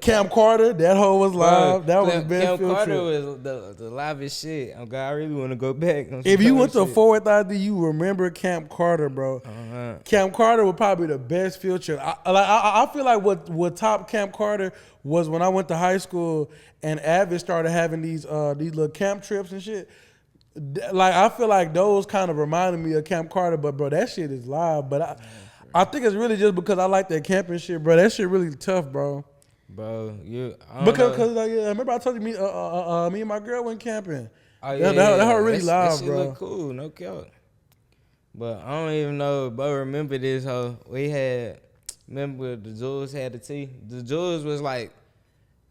Camp Carter, that hoe was live. That was the best Camp field Carter trip. was the livest shit. Oh God, I really want to go back. If you went to 4th ID, you remember Camp Carter, bro. Camp Carter was probably the best field trip. I feel like what top Camp Carter was when I went to high school and Advent started having these little camp trips and shit. Like I feel like those kind of reminded me of Camp Carter, but bro, that shit is live. But I think it's really just because I like that camping shit, bro. That shit really tough, bro. Bro, because remember I told you me and my girl went camping. Oh yeah, that her really live, that shit bro. Look cool, no cap. But I don't even know, bro. Remember this hoe? Remember the Jules had the tea. The Jules was like,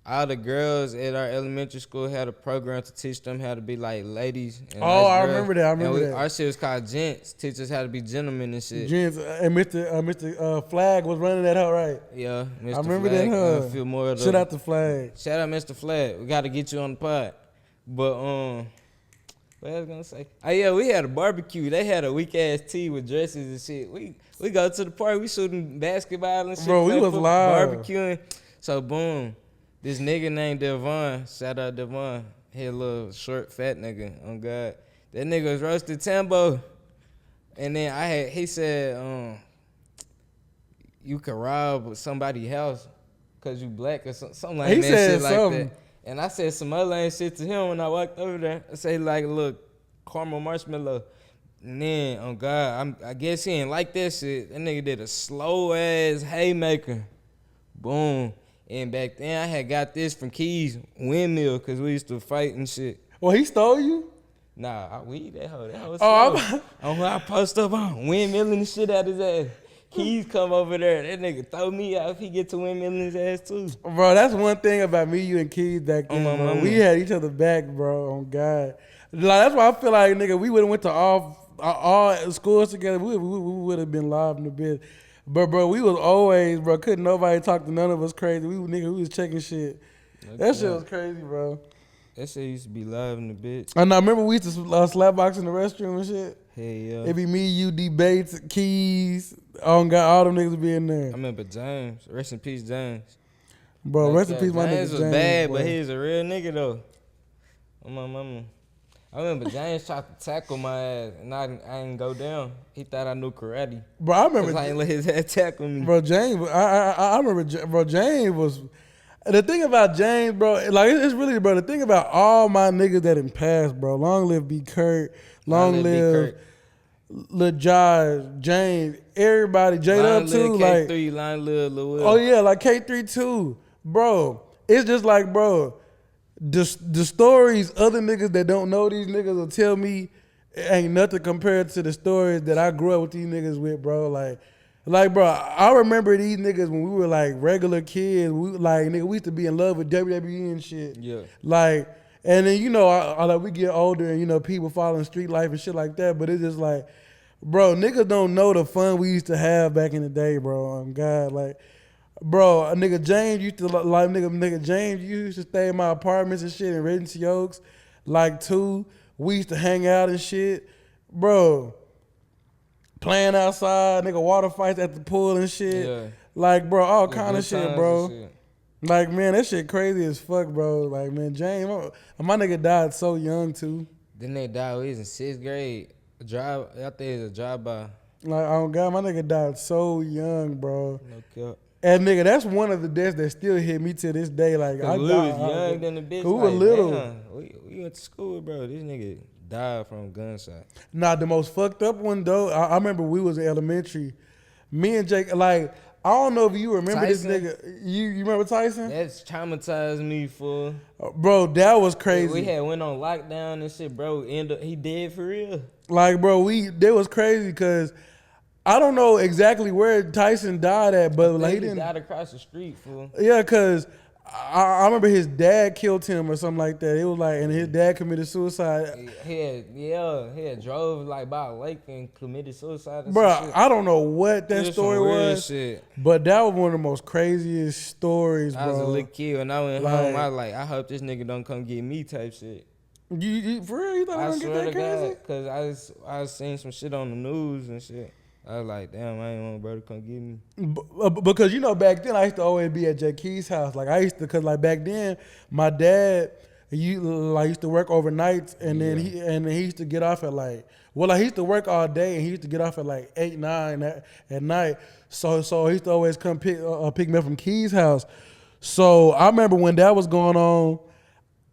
all the girls at our elementary school had a program to teach them how to be like ladies. And I remember that. Our shit was called Gents. Teach us how to be gentlemen and shit. Gents. And Mr. Flag was running that hoe, right? Yeah, Mr. I remember Flag, that hoe. Shout out to Flag. Shout out Mr. Flag. We got to get you on the pod. But what I was gonna say? Oh yeah, we had a barbecue. They had a weak ass tea with dresses and shit. We go to the park. We shooting basketball and shit. Bro, we was live barbecuing. So boom. This nigga named Devon, shout out Devon, he a little short fat nigga, on God. That nigga was roasted Tambo. And then he said, you could rob somebody's house because you black or something like that. He said shit something. like that. And I said some other lame shit to him when I walked over there. I said like a little caramel marshmallow. And then, on God, I guess he ain't like that shit. That nigga did a slow ass haymaker. Boom. And back then, I had got this from Keys Windmill because we used to fight and shit. Well, he stole you? Nah, we that hoe. That hoe slow. I post up on windmilling the shit out his ass. Keys come over there. That nigga throw me out if he get to windmilling his ass too. Bro, that's one thing about me, you, and Keys back then, bro. We had each other back, bro, on God. Like, that's why I feel like, nigga, we would have went to all schools together. We would have been live in the bit. But bro, we was always, bro, couldn't nobody talk to none of us crazy. We was checking shit. That shit was crazy, bro. That shit used to be live in the bitch. And I remember we used to slap box in the restroom and shit. Hey, yeah. It be me, you, Debates, Keys. Oh God, all them niggas be in there. I remember James. Rest in peace, James. Bro, Like, rest in peace, my James nigga was James. bad, boy. but he was a real nigga though. On my mama. I remember James tried to tackle my ass, and I didn't go down. He thought I knew karate. Bro, I Cause remember. I ain't let his head tackle me. Bro, James, I remember, bro, James was, the thing about James, bro, like, it's really, bro, the thing about all my niggas that in passed, bro, long live B. Kurt, long live Lil Josh, James, everybody, J-Dub too, like, K3, line live Lil Will. oh yeah, like K3 too, bro, it's just like, bro, the stories other niggas that don't know these niggas will tell me ain't nothing compared to the stories that I grew up with these niggas with, bro. Like, bro, I remember these niggas when we were like regular kids. We used to be in love with WWE and shit. Yeah. Like, and then like we get older and people following street life and shit like that. But it's just like, bro, niggas don't know the fun we used to have back in the day, bro. God, like. Bro, nigga James used to like nigga James used to stay in my apartments and shit in Regency Oaks, like too. We used to hang out and shit, bro. Playing outside, nigga, water fights at the pool and shit. Yeah. Like, bro, all Yeah, kind good of shit, times bro. and shit. Like, man, that shit crazy as fuck, bro. Like, man, James, my nigga died so young too. Then they died. We was in 6th grade. I think it was a drive-by. Like, oh god, my nigga died so young, bro. No cap. And nigga, that's one of the deaths that still hit me to this day. Like, Cause we was young than the bitch. We were little. Damn, we went to school, bro. This nigga died from a gunshot. Nah, the most fucked up one though, I remember we was in elementary. Me and Jake, like, I don't know if you remember Tyson? this nigga. You remember Tyson? That's traumatized me, fool. Bro, that was crazy. We had went on lockdown and shit, bro. He dead for real. Like, bro, that was crazy because I don't know exactly where Tyson died at, but like he didn't. Died across the street, fool. Yeah, cause I remember his dad killed him or something like that. It was like, and his dad committed suicide. He had drove like by a lake and committed suicide. And Bro, some shit. I don't know what that It was story some weird was, shit. but that was one of the most craziest stories, bro. I was a little kid when I went Like- home. I was like, I hope this nigga don't come get me type shit. You for real? You thought I we gonna swear get to that crazy? God, cause I was seeing some shit on the news and shit. I was like, damn, I ain't want bro to come get me. Because back then I used to always be at Jake Key's house. Like I used to, cause like back then my dad used to work overnights, and then he used to get off at he used to work all day and he used to get off at like 8, 9 at night. So he used to always come pick me up from Key's house. So I remember when that was going on.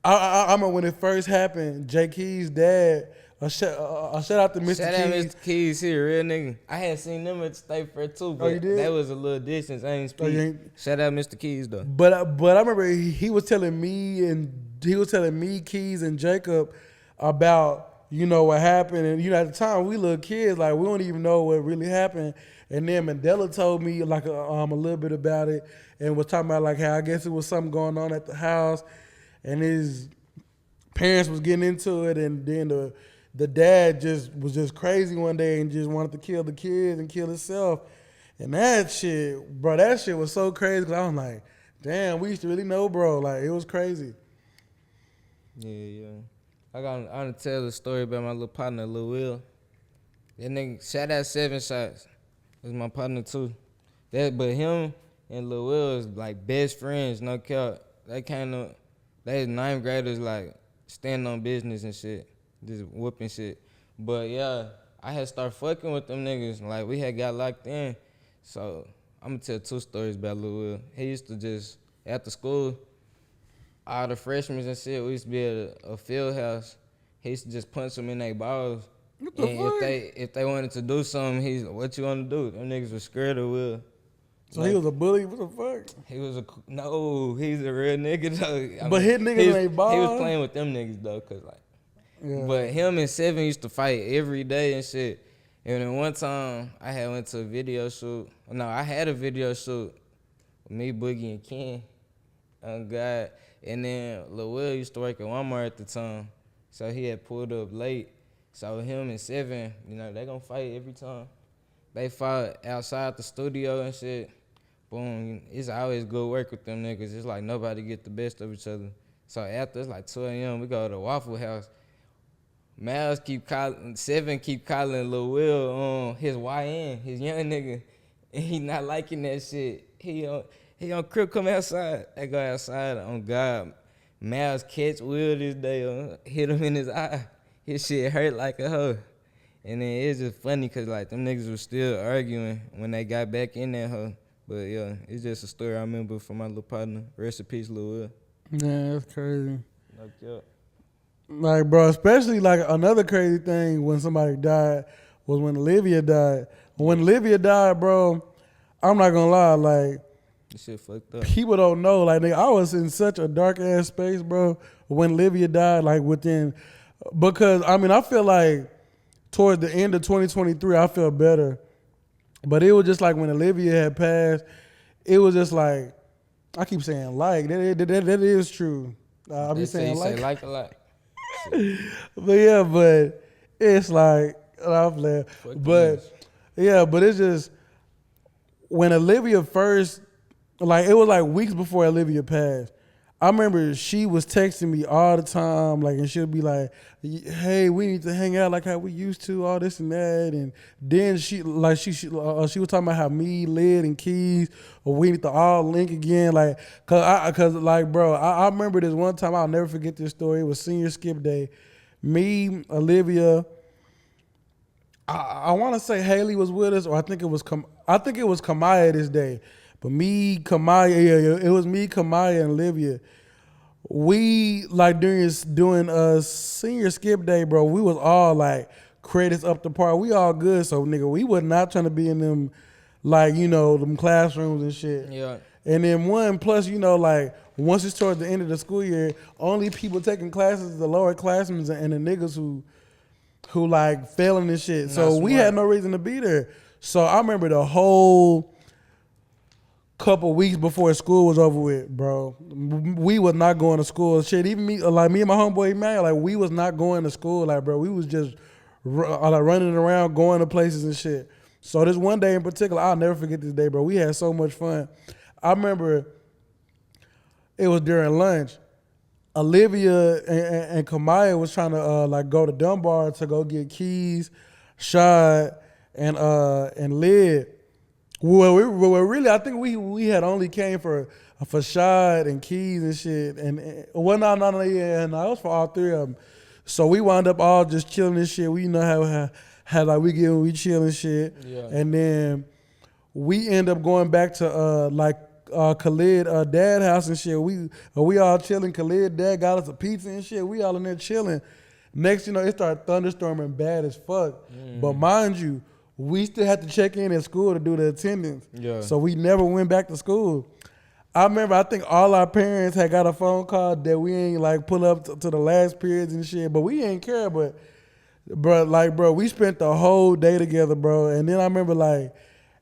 I remember when it first happened. Jake Key's dad. A shout out to Mr. Shout out Keys. Mr. Keys here, real nigga. I had seen them at the State Fair too, but you did? that was a little distance. I ain't speak. you ain't- Shout out Mr. Keys though. But I remember he was telling me Keys and Jacob about what happened, and at the time we little kids, like we don't even know what really happened. And then Mandela told me like a little bit about it, and was talking about like how I guess it was something going on at the house, and his parents was getting into it, and then the dad was just crazy one day and just wanted to kill the kids and kill himself. And that shit was so crazy, because I was like, damn, we used to really know, bro. Like, it was crazy. Yeah. I want to tell the story about my little partner, Lil Will. That nigga, shout out 7 Shots. That's my partner too. But him and Lil Will is like best friends, no cap. They 9th graders, like, standing on business and shit. Just whooping shit. But yeah, I had started fucking with them niggas. Like, we had got locked in. So I'm gonna tell 2 stories about Lil Will. He used to just, after school, all the freshmen and shit, we used to be at a field house. He used to just punch them in their balls. What the fuck? If they wanted to do something, he's like, what you want to do? Them niggas was scared of Will. So he was a bully? What the fuck? He's a real nigga though. But hit niggas ain't balls? He was playing with them niggas though, cause like. Yeah. But him and 7 used to fight every day and shit. And then one time I went to a video shoot. No, I had a video shoot with me, Boogie, and Ken. Oh God. And then Lil Will used to work at Walmart at the time. So he had pulled up late. So him and 7, they gonna fight every time. They fought outside the studio and shit. Boom. It's always good work with them niggas. It's like nobody get the best of each other. So after it's like 2 a.m., we go to the Waffle House. Miles keep calling, 7 keep calling Lil Will his YN, his young nigga, and he not liking that shit. He on crib come outside. I go outside on God. Miles catch Will this day, hit him in his eye. His shit hurt like a hoe. And then it's just funny because, like, them niggas was still arguing when they got back in that hoe. But, yeah, it's just a story I remember from my little partner. Rest in peace, Lil Will. Yeah, that's crazy. No cap. Like, bro, especially, like, another crazy thing when somebody died was when Olivia died. When Olivia died, bro, I'm not gonna lie, like, This shit fucked up. people don't know. Like, nigga, I was in such a dark-ass space, bro, when Olivia died, like, because, I mean, I feel like towards the end of 2023, I felt better. But it was just like when Olivia had passed, it was just like, I keep saying like, that is true. I be They say saying you like. say like a lot. But yeah, but it's like, I'm playing. Fuck But this. yeah, but it's just, when Olivia first, like, it was like weeks before Olivia passed. I remember she was texting me all the time, like, and she'll be like, "Hey, we need to hang out like how we used to, all this and that." And then she was talking about how me, Lid, and Keys, we need to all link again, like, cause like, bro, I remember this one time, I'll never forget this story. It was senior skip day. Me, Olivia, I want to say Haley was with us, or I think it was Kamaya this day. But me, Kamaya, yeah, it was me, Kamaya, and Olivia. We, like, doing senior skip day, bro, we was all like credits up the par. We all good, so nigga, we was not trying to be in them, like, you know, them classrooms and shit. Yeah. And then plus, you know, like, once it's towards the end of the school year, only people taking classes is the lower classmen and the niggas who like failing and shit. Not So we smart. had no reason to be there. So I remember the whole couple weeks before school was over with, bro, we was not going to school. Shit, even me and my homeboy Emmanuel, like, we was not going to school. Like, bro, we was just like running around, going to places and shit. So this one day in particular, I'll never forget this day, bro. We had so much fun. I remember it was during lunch. Olivia and Kamaya was trying to like go to Dunbar to go get Keys, Shad, and Lid. Well, really, I think we had only came for Shad and Keys and shit, and it was for all three of them. So we wound up all just chilling and shit. We know how like we chill and shit, Yeah. and then we end up going back to Khalid dad house and shit. We all chilling. Khalid dad got us a pizza and shit. We all in there chilling. Next, you know, it started thunderstorming bad as fuck. But mind you, we still had to check in at school to do the attendance. Yeah. So we never went back to school. I remember, I think all our parents had got a phone call that we ain't like pull up to the last periods and shit, but we ain't care. But bro, we spent the whole day together, bro. And then I remember, like,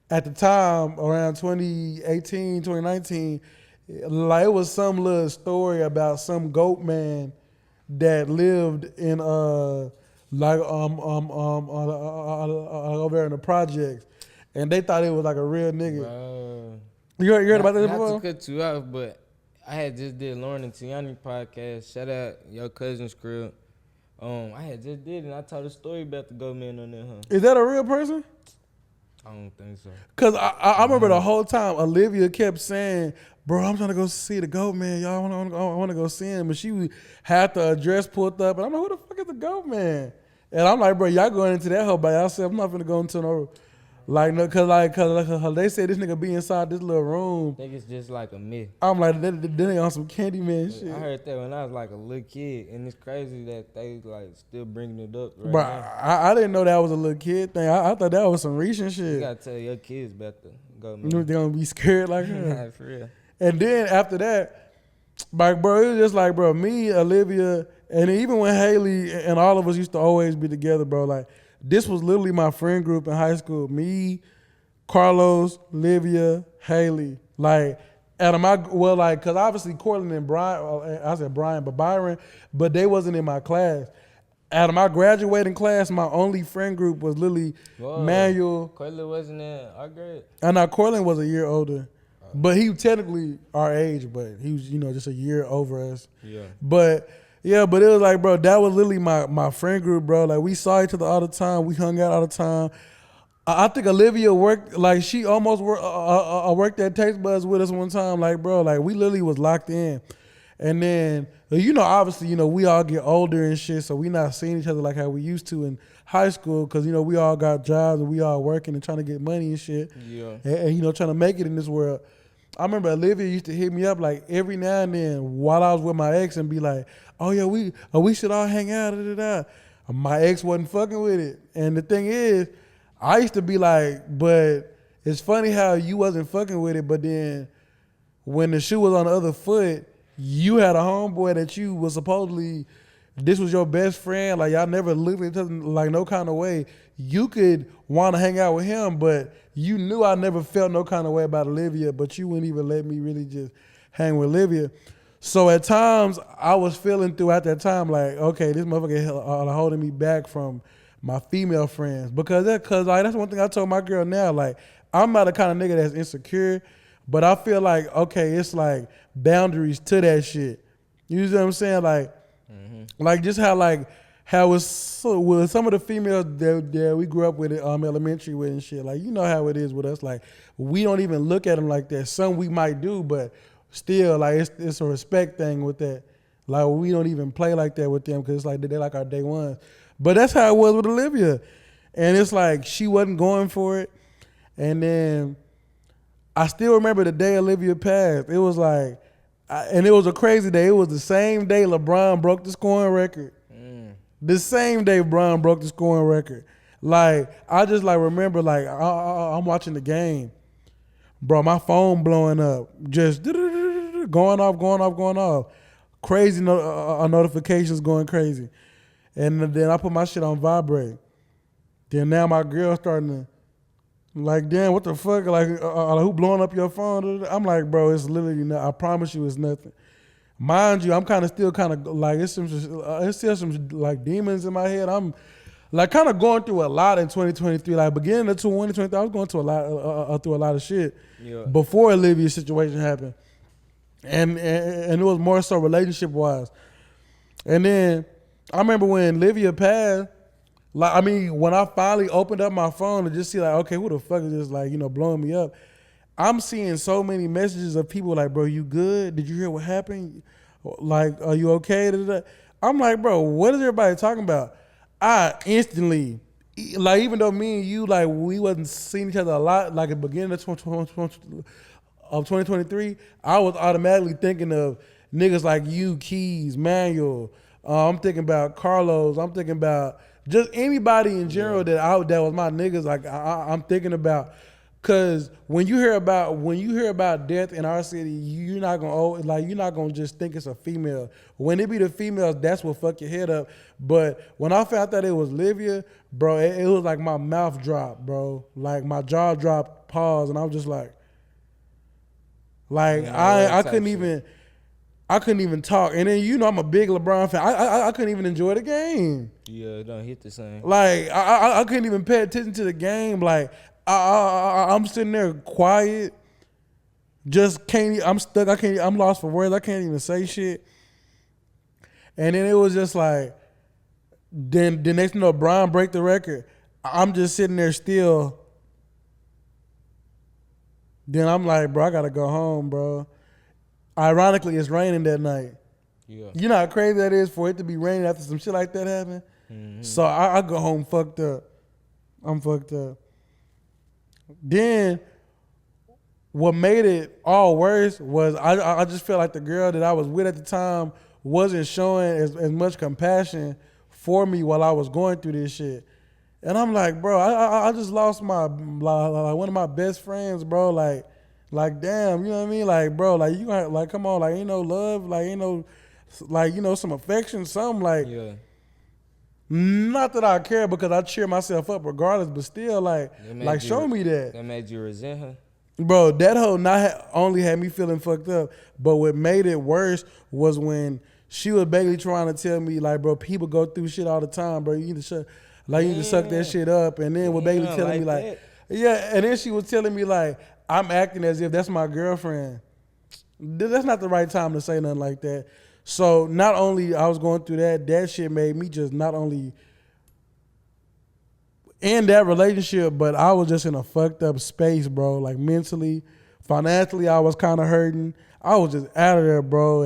at the time, around 2018, 2019, like, it was some little story about some goat man that lived in over there in the projects, and they thought it was like a real nigga. Bro. You heard about that Not before? to cut you off, but I had just did Lauren and Tiani podcast. Shout out your cousin's crib. I had just did it, and I told a story about the goat man on there, huh? Is that a real person? I don't think so. Cause I remember the whole time Olivia kept saying, "Bro, I'm trying to go see the goat man. Y'all want to go see him." And she had the address pulled up, and I'm like, "Who the fuck is the goat man?" And I'm like, "Bro, y'all going into that hole by yourself. I'm not gonna go into no cause they said this nigga be inside this little room." I think it's just like a myth. I'm like, they on some Candyman shit. I heard that when I was like a little kid, and it's crazy that they like still bringing it up right Bro, now. I didn't know that was a little kid thing. I thought that was some recent You shit. gotta tell your kids about the goat You know man. they gonna be scared like her. For real. And then after that, like, bro, it was just like, bro, me, Olivia, and even when Haley and all of us used to always be together, bro, like, this was literally my friend group in high school. Me, Carlos, Olivia, Haley. Like, out of my, well, like, because obviously Cortland and Brian, I said Brian, but Byron, but they wasn't in my class. Out of my graduating class, my only friend group was literally Whoa. Manuel. Cortland wasn't in our grade. And now Cortland was a year older. But he technically our age, but he was, you know, just a year over us. Yeah. But yeah, but it was like, bro, that was literally my friend group, bro. Like, we saw each other all the time. We hung out all the time. I think Olivia worked like she almost worked at Taste Buds with us one time. Like, bro, like we literally was locked in, and then obviously, we all get older and shit, so we not seeing each other like how we used to in high school, because we all got jobs and we all working and trying to get money and shit, Yeah. and trying to make it in this world. I remember Olivia used to hit me up like every now and then while I was with my ex and be like, "Oh yeah, we should all hang out." Da, da, da. My ex wasn't fucking with it, and the thing is, I used to be like, but it's funny how you wasn't fucking with it, but then when the shoe was on the other foot, you had a homeboy that you was supposedly, this was your best friend, like y'all never looked at each other like no kind of way. You could want to hang out with him, but you knew I never felt no kind of way about Olivia, but you wouldn't even let me really just hang with Olivia. So at times I was feeling throughout that time like, okay, this motherfucker holding me back from my female friends, because that's one thing I told my girl now. Like, I'm not the kind of nigga that's insecure, but I feel like, okay, it's like boundaries to that shit. You know what I'm saying? Like just how it's with some of the females that we grew up with elementary with and shit. Like, you know how it is with us. Like, we don't even look at them like that. Some we might do, but still, like it's a respect thing with that. Like, we don't even play like that with them because it's like they're like our day ones. But that's how it was with Olivia. And it's like she wasn't going for it. And then I still remember the day Olivia passed. It was like, and it was a crazy day. It was the same day LeBron broke the scoring record. The same day LeBron broke the scoring record. Like, I just like remember like I'm watching the game. Bro, my phone blowing up. Just going off. Crazy notifications going crazy. And then I put my shit on vibrate. Then now my girl starting to like, damn, what the fuck? Like, who blowing up your phone? I'm like, bro, it's literally not. I promise you, it's nothing. Mind you, I'm still like, it's still some like demons in my head. I'm like kind of going through a lot in 2023. Like beginning of 2023, I was going through a lot of shit before Olivia's situation happened, and it was more so relationship wise. And then I remember when Olivia passed, like, I mean, when I finally opened up my phone to just see like, okay, who the fuck is this, like, blowing me up? I'm seeing so many messages of people like, bro, you good? Did you hear what happened? Like, are you okay? I'm like, bro, what is everybody talking about? I instantly, like, even though me and you, like, we wasn't seeing each other a lot, like at the beginning of 2023, I was automatically thinking of niggas like you, Keys, Manuel. I'm thinking about Carlos. I'm thinking about just anybody in general that was my niggas. Like, I'm thinking about. Cause when you hear about death in our city, you're not gonna just think it's a female. When it be the females, that's what fuck your head up. But when I found out it was Livia, bro, it was like my mouth dropped, bro. Like my jaw dropped, pause, and I was just like I couldn't even talk. And then I'm a big LeBron fan. I couldn't even enjoy the game. Yeah, it don't hit the same. Like I couldn't even pay attention to the game. Like. I'm sitting there quiet, just can't. I'm stuck. I'm lost for words. I can't even say shit. And then it was just like, then the next Brian break the record. I'm just sitting there still. Then I'm like, bro, I gotta go home, bro. Ironically, it's raining that night. Yeah. You know how crazy that is for it to be raining after some shit like that happened. Mm-hmm. So I go home fucked up. I'm fucked up. Then what made it all worse was I just felt like the girl that I was with at the time wasn't showing as much compassion for me while I was going through this shit. And I'm like, bro, I just lost my like one of my best friends, bro. Like damn, you know what I mean? Like, bro, like you got like come on, like ain't no love, like ain't no like some affection, something like. Yeah. Not that I care because I cheer myself up regardless, but still, like show me that. That made you resent her? Bro, that hoe not only had me feeling fucked up, but what made it worse was when she was basically trying to tell me, like, bro, people go through shit all the time, bro. You need to shut, like, you need to suck that shit up. And then was basically telling me, like, yeah, and then she was telling me, like, I'm acting as if that's my girlfriend. That's not the right time to say nothing like that. So not only I was going through that shit made me just not only in that relationship, but I was just in a fucked up space, bro. Like mentally, financially, I was kind of hurting. I was just out of there, bro.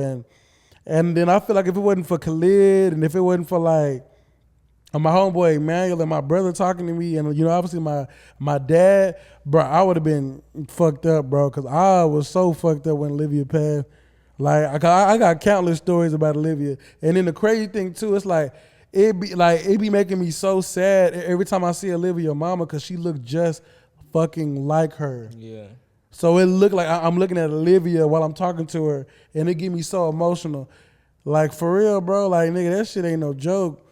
And then I feel like if it wasn't for Khalid and if it wasn't for like my homeboy Emmanuel and my brother talking to me, and obviously my dad, bro, I would have been fucked up, bro, because I was so fucked up when Olivia passed. Like I got countless stories about Olivia, and then the crazy thing too, it's like it be making me so sad every time I see Olivia mama, because she looked just fucking like her. Yeah. So it looked like I'm looking at Olivia while I'm talking to her, and it get me so emotional. Like for real, bro. Like nigga, that shit ain't no joke.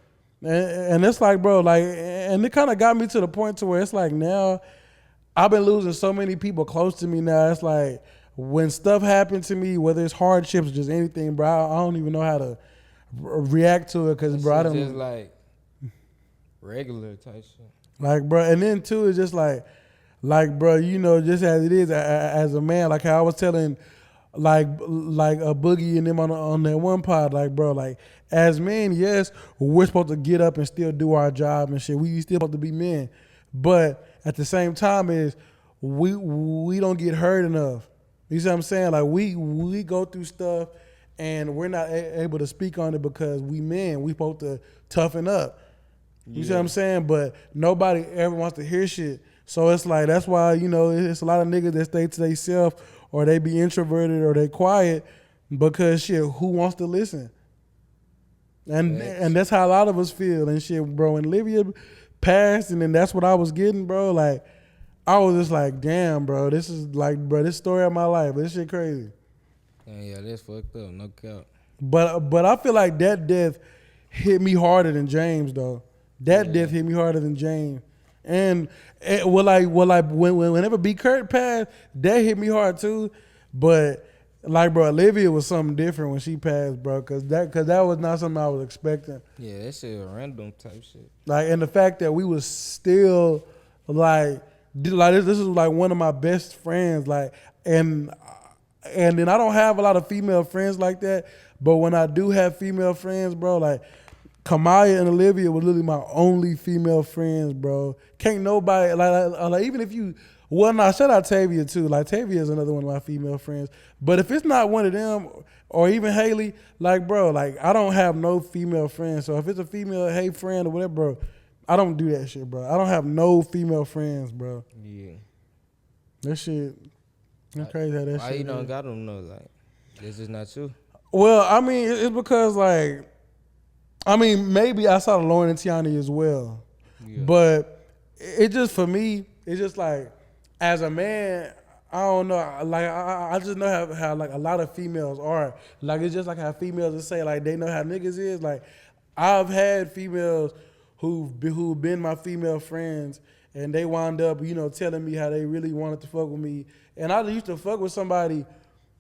And it's like, bro, like, and it kind of got me to the point to where it's like now I've been losing so many people close to me now. It's like when stuff happened to me, whether it's hardships or just anything, bro, I don't even know how to react to it because, bro, I don't. Just like regular type shit. Like, bro, and then too, it's just like, bro, just as it is as a man, like how I was telling, like a Boogie and them on that one pod, like, bro, like as men, yes, we're supposed to get up and still do our job and shit. We still supposed to be men, but at the same time, is we don't get hurt enough. You see what I'm saying? Like we go through stuff and we're not able to speak on it because we men. We supposed to toughen up. You see what I'm saying? But nobody ever wants to hear shit. So it's like, that's why, it's a lot of niggas that stay to themselves or they be introverted or they quiet because shit, who wants to listen? And that's how a lot of us feel and shit, bro. And Olivia passed and then that's what I was getting, bro. Like, I was just like, damn, bro, this is like, bro, this story of my life. This shit crazy. Yeah, that's fucked up, no cap. But I feel like that death hit me harder than James, though. That death hit me harder than James. And whenever B. Kurt passed, that hit me hard too. But like, bro, Olivia was something different when she passed, bro, cause that was not something I was expecting. Yeah, that shit random type shit. Like, and the fact that we was still like this is like one of my best friends, like, and then I don't have a lot of female friends like that, but when I do have female friends, bro, like Kamaya and Olivia was literally my only female friends, bro. Can't nobody like even if you shout out Tavia too. Like Tavia is another one of my female friends. But if it's not one of them or even Haley, like bro, like I don't have no female friends. So if it's a female hey friend or whatever, bro, I don't do that shit, bro. I don't have no female friends, bro. Yeah. That shit, it's crazy how that Why shit. you don't got them though? Like, this is not you. Well, I mean, it's because like, I mean, maybe I saw Lauren and Tiani as well, but it just for me, it's just like as a man, I don't know. Like I just know how like a lot of females are. Like it's just like how females just say like they know how niggas is. Like I've had females who've been my female friends, and they wound up telling me how they really wanted to fuck with me, and I used to fuck with somebody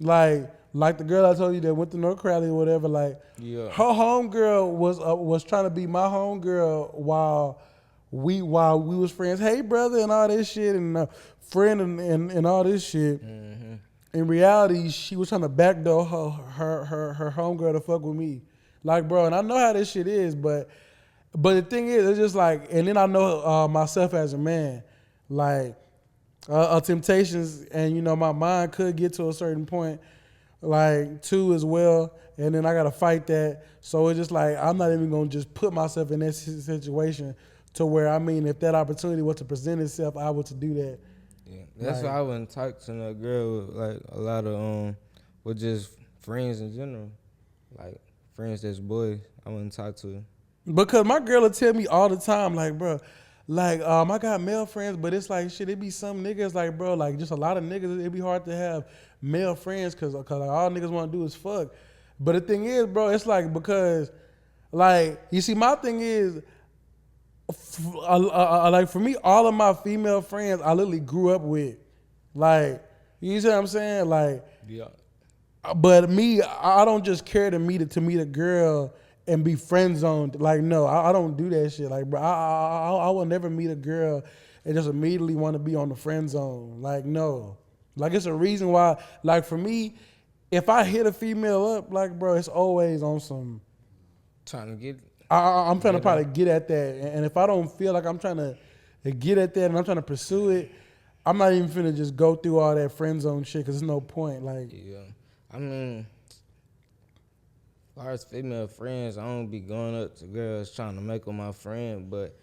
like the girl I told you that went to North Crowley or whatever, like her homegirl was trying to be my homegirl while we was friends. Hey brother and all this shit and friend and all this shit. Mm-hmm. In reality, she was trying to backdoor her homegirl to fuck with me. Like bro, and I know how this shit is, but the thing is, it's just like, and then I know myself as a man, like temptations, and my mind could get to a certain point. Like too as well, and then I gotta fight that. So it's just like I'm not even gonna just put myself in that situation to where if that opportunity was to present itself, I would to do that. Yeah, that's why I wouldn't talk to no girl with like a lot of with just friends in general, like friends that's boys. I wouldn't talk to her. Because my girl will tell me all the time, like bro, like I got male friends, but it's like shit. It be some niggas like bro, like just a lot of niggas. It be hard to have male friends because like, all niggas want to do is fuck. But the thing is, bro, it's like because like you see, my thing is like for me, all of my female friends I literally grew up with. Like you see what I'm saying? Like yeah. But me, I don't just care to meet a girl and be friend zoned. Like, no, I don't do that shit. Like, bro, I will never meet a girl and just immediately want to be on the friend zone. Like, no. Like, it's a reason why, like, for me, if I hit a female up, like, bro, it's always on some. Trying to get. I'm trying to probably get at that. And if I don't feel like I'm trying to and get at that, and I'm trying to pursue it, I'm not even finna just go through all that friend zone shit because there's no point. Like, Yeah. I mean, as far as female friends, I don't be going up to girls trying to make them my friend, but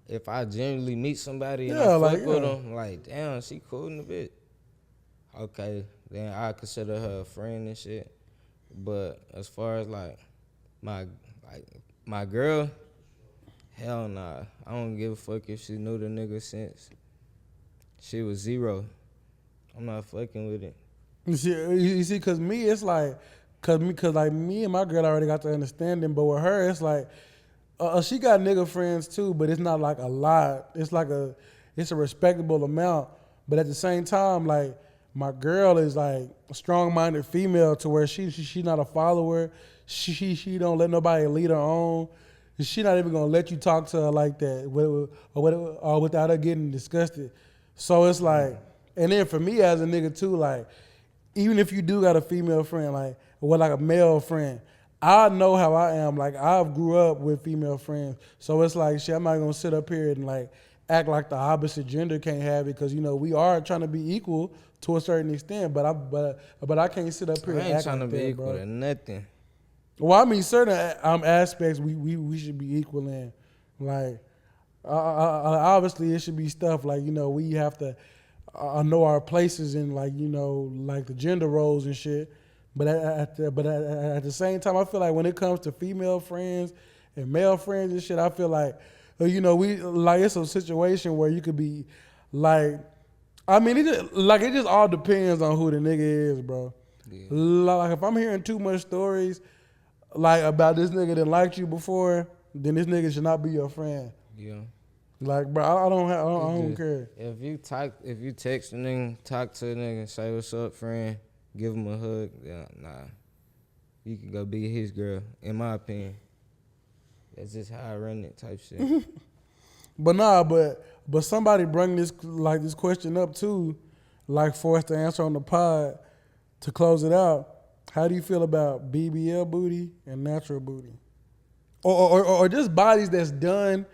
if I genuinely meet somebody and Yeah, I like, fuck with yeah. them, like, damn, she cool in a bit. Okay, then I consider her a friend and shit. But as far as my my girl, hell nah. I don't give a fuck if she knew the nigga since she was 0. I'm not fucking with it. you see, cause me, it's like, cause like me and my girl already got the understanding, but with her, it's like, she got nigga friends too, but it's not like a lot. It's a respectable amount. But at the same time, like, my girl is like a strong-minded female to where she not a follower. She don't let nobody lead her on. She not even gonna let you talk to her like that, or without her getting disgusted. So it's like, and then for me as a nigga too, like, even if you do got a female friend, like, or like a male friend, I know how I am. Like, I grew up with female friends. So it's like, shit, I'm not going to sit up here and, like, act like the opposite gender can't have it because, you know, we are trying to be equal to a certain extent. But I can't sit up here I and ain't act trying like to be that, equal bro. to nothing. Well, I mean, certain aspects we should be equal in. Like, obviously, it should be stuff like, you know, we have to know our places in, like, you know, like the gender roles and shit. But at the same time, I feel like when it comes to female friends and male friends and shit, I feel like, you know, it's a situation where you could be like, I mean, it just all depends on who the nigga is, bro. Yeah. Like, if I'm hearing too much stories, like, about this nigga that liked you before, then this nigga should not be your friend. Yeah. Like, bro, I don't care. If you text a nigga, talk to a nigga, say what's up, friend, give him a hug, yeah, nah. You can go be his girl, in my opinion. That's just how I run it type shit. But nah, but somebody bring this question up too, like, for us to answer on the pod to close it out. How do you feel about BBL booty and natural booty, or just bodies that's done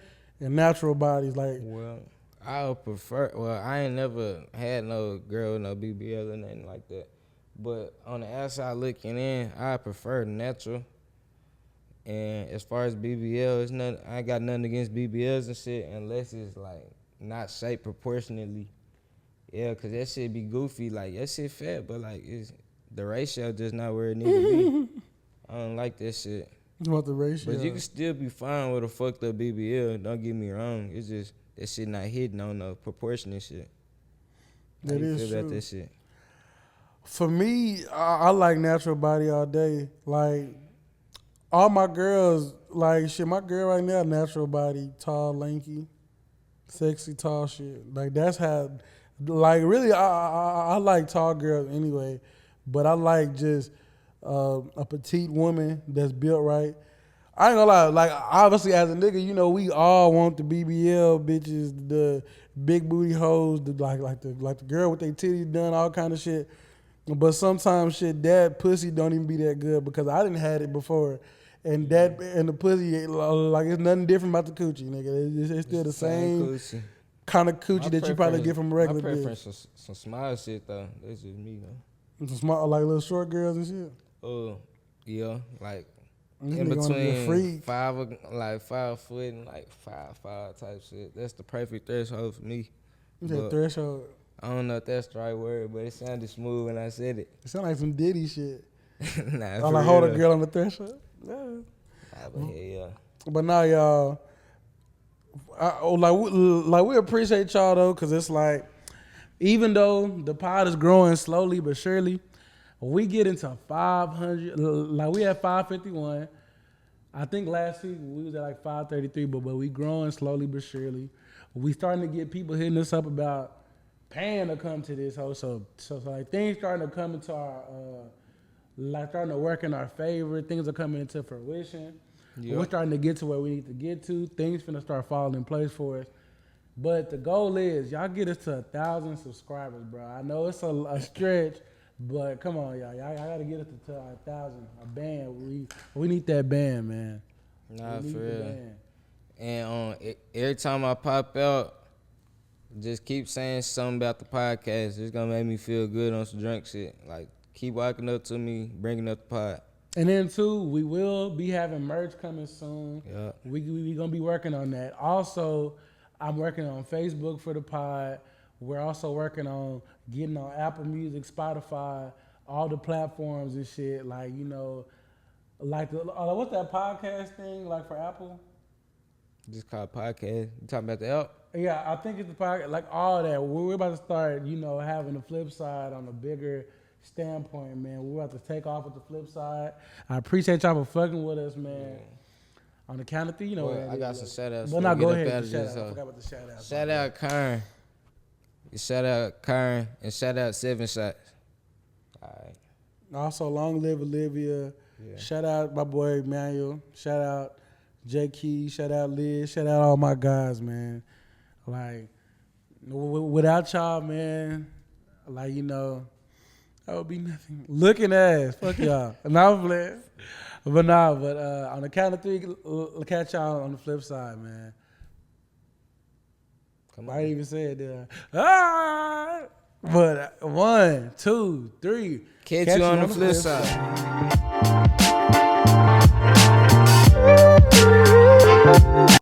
and natural bodies? Like, Well, I would prefer, I ain't never had no girl with no BBL or nothing like that. But on the outside looking in, I prefer natural. And as far as BBL, it's nothing, I ain't got nothing against BBLs and shit unless it's like not shaped proportionately. Yeah, cause that shit be goofy. Like, that shit fat, but like the ratio just not where it need to be. I don't like that shit. you want the ratio? But you can still be fine with a fucked up BBL. Don't get me wrong. It's just that shit not hitting on the proportionate shit. How That you is feel true. about that shit? For me, I like natural body all day. Like, all my girls, like, shit, my girl right now, natural body, tall, lanky, sexy, tall shit. Like, that's how, like, really, I like tall girls anyway, but I like just a petite woman that's built right. I ain't gonna lie, like, obviously as a nigga, you know, we all want the BBL bitches, the big booty hoes, like the girl with their titties done, all kind of shit. But sometimes shit, that pussy don't even be that good because I didn't had it before. And the pussy, like, it's nothing different about the coochie, nigga. It's still the same coochie. kind of coochie that you probably get from a regular My bitch. preference is some small shit though. That's just me though. Some small, like, little short girls and shit. Yeah, like This in nigga wanna be a between freak. 5 foot and like 5'5" type shit. That's the perfect threshold for me. You said But threshold. I don't know if that's the right word, but it sounded smooth when I said it. It sound like some Diddy shit. Nah, I for like hold a real. girl on the threshold. Yeah. Nah, but yeah. But now, y'all, we appreciate y'all though, cause it's like, even though the pod is growing slowly but surely, we get into 500. Like, we at 551. I think last week we was at like 533, but we growing slowly but surely. We starting to get people hitting us up about paying to come to this host. So like, things starting to come into our like, starting to work in our favor. Things are coming into fruition. Yep. We're starting to get to where we need to get to. Things finna start falling in place for us. But the goal is, y'all get us to 1,000 subscribers, bro. I know it's a stretch, but come on, y'all. Y'all gotta get us to 1,000. A band. We need that band, man. Nah, We need for the real. band. And every time I pop out, Just keep saying something about the podcast. It's gonna make me feel good on some drunk shit. Like, keep walking up to me, bringing up the pod. And then too, we will be having merch coming soon. Yeah. We gonna be working on that. Also, I'm working on Facebook for the pod. We're also working on getting on Apple Music, Spotify, all the platforms and shit. Like, you know, like what's that podcast thing like for Apple? Just called podcast. You talking about the app? Yeah, I think it's the podcast, like all that. We're about to start, you know, having the flip side on a bigger standpoint, man. We're about to take off with the flip side. I appreciate y'all for fucking with us, man. Yeah. On the count of three, you know. Well, I got some shout outs. Well, now go ahead. I forgot about the shout outs. Shout out Karen. Shout out Karen and shout out 7 Shots. All right. Also, long live Olivia. Yeah. Shout out my boy Manuel. Shout out J Key. Shout out Liz. Shout out all my guys, man. Like, without y'all, man, like, you know, that would be nothing. Looking ass. Fuck y'all. No, I'm playing. But on the count of three, we'll catch y'all on the flip side, man. Come on. I didn't even say it, did I? Ah! But 1, 2, 3. Catch you on the flip side.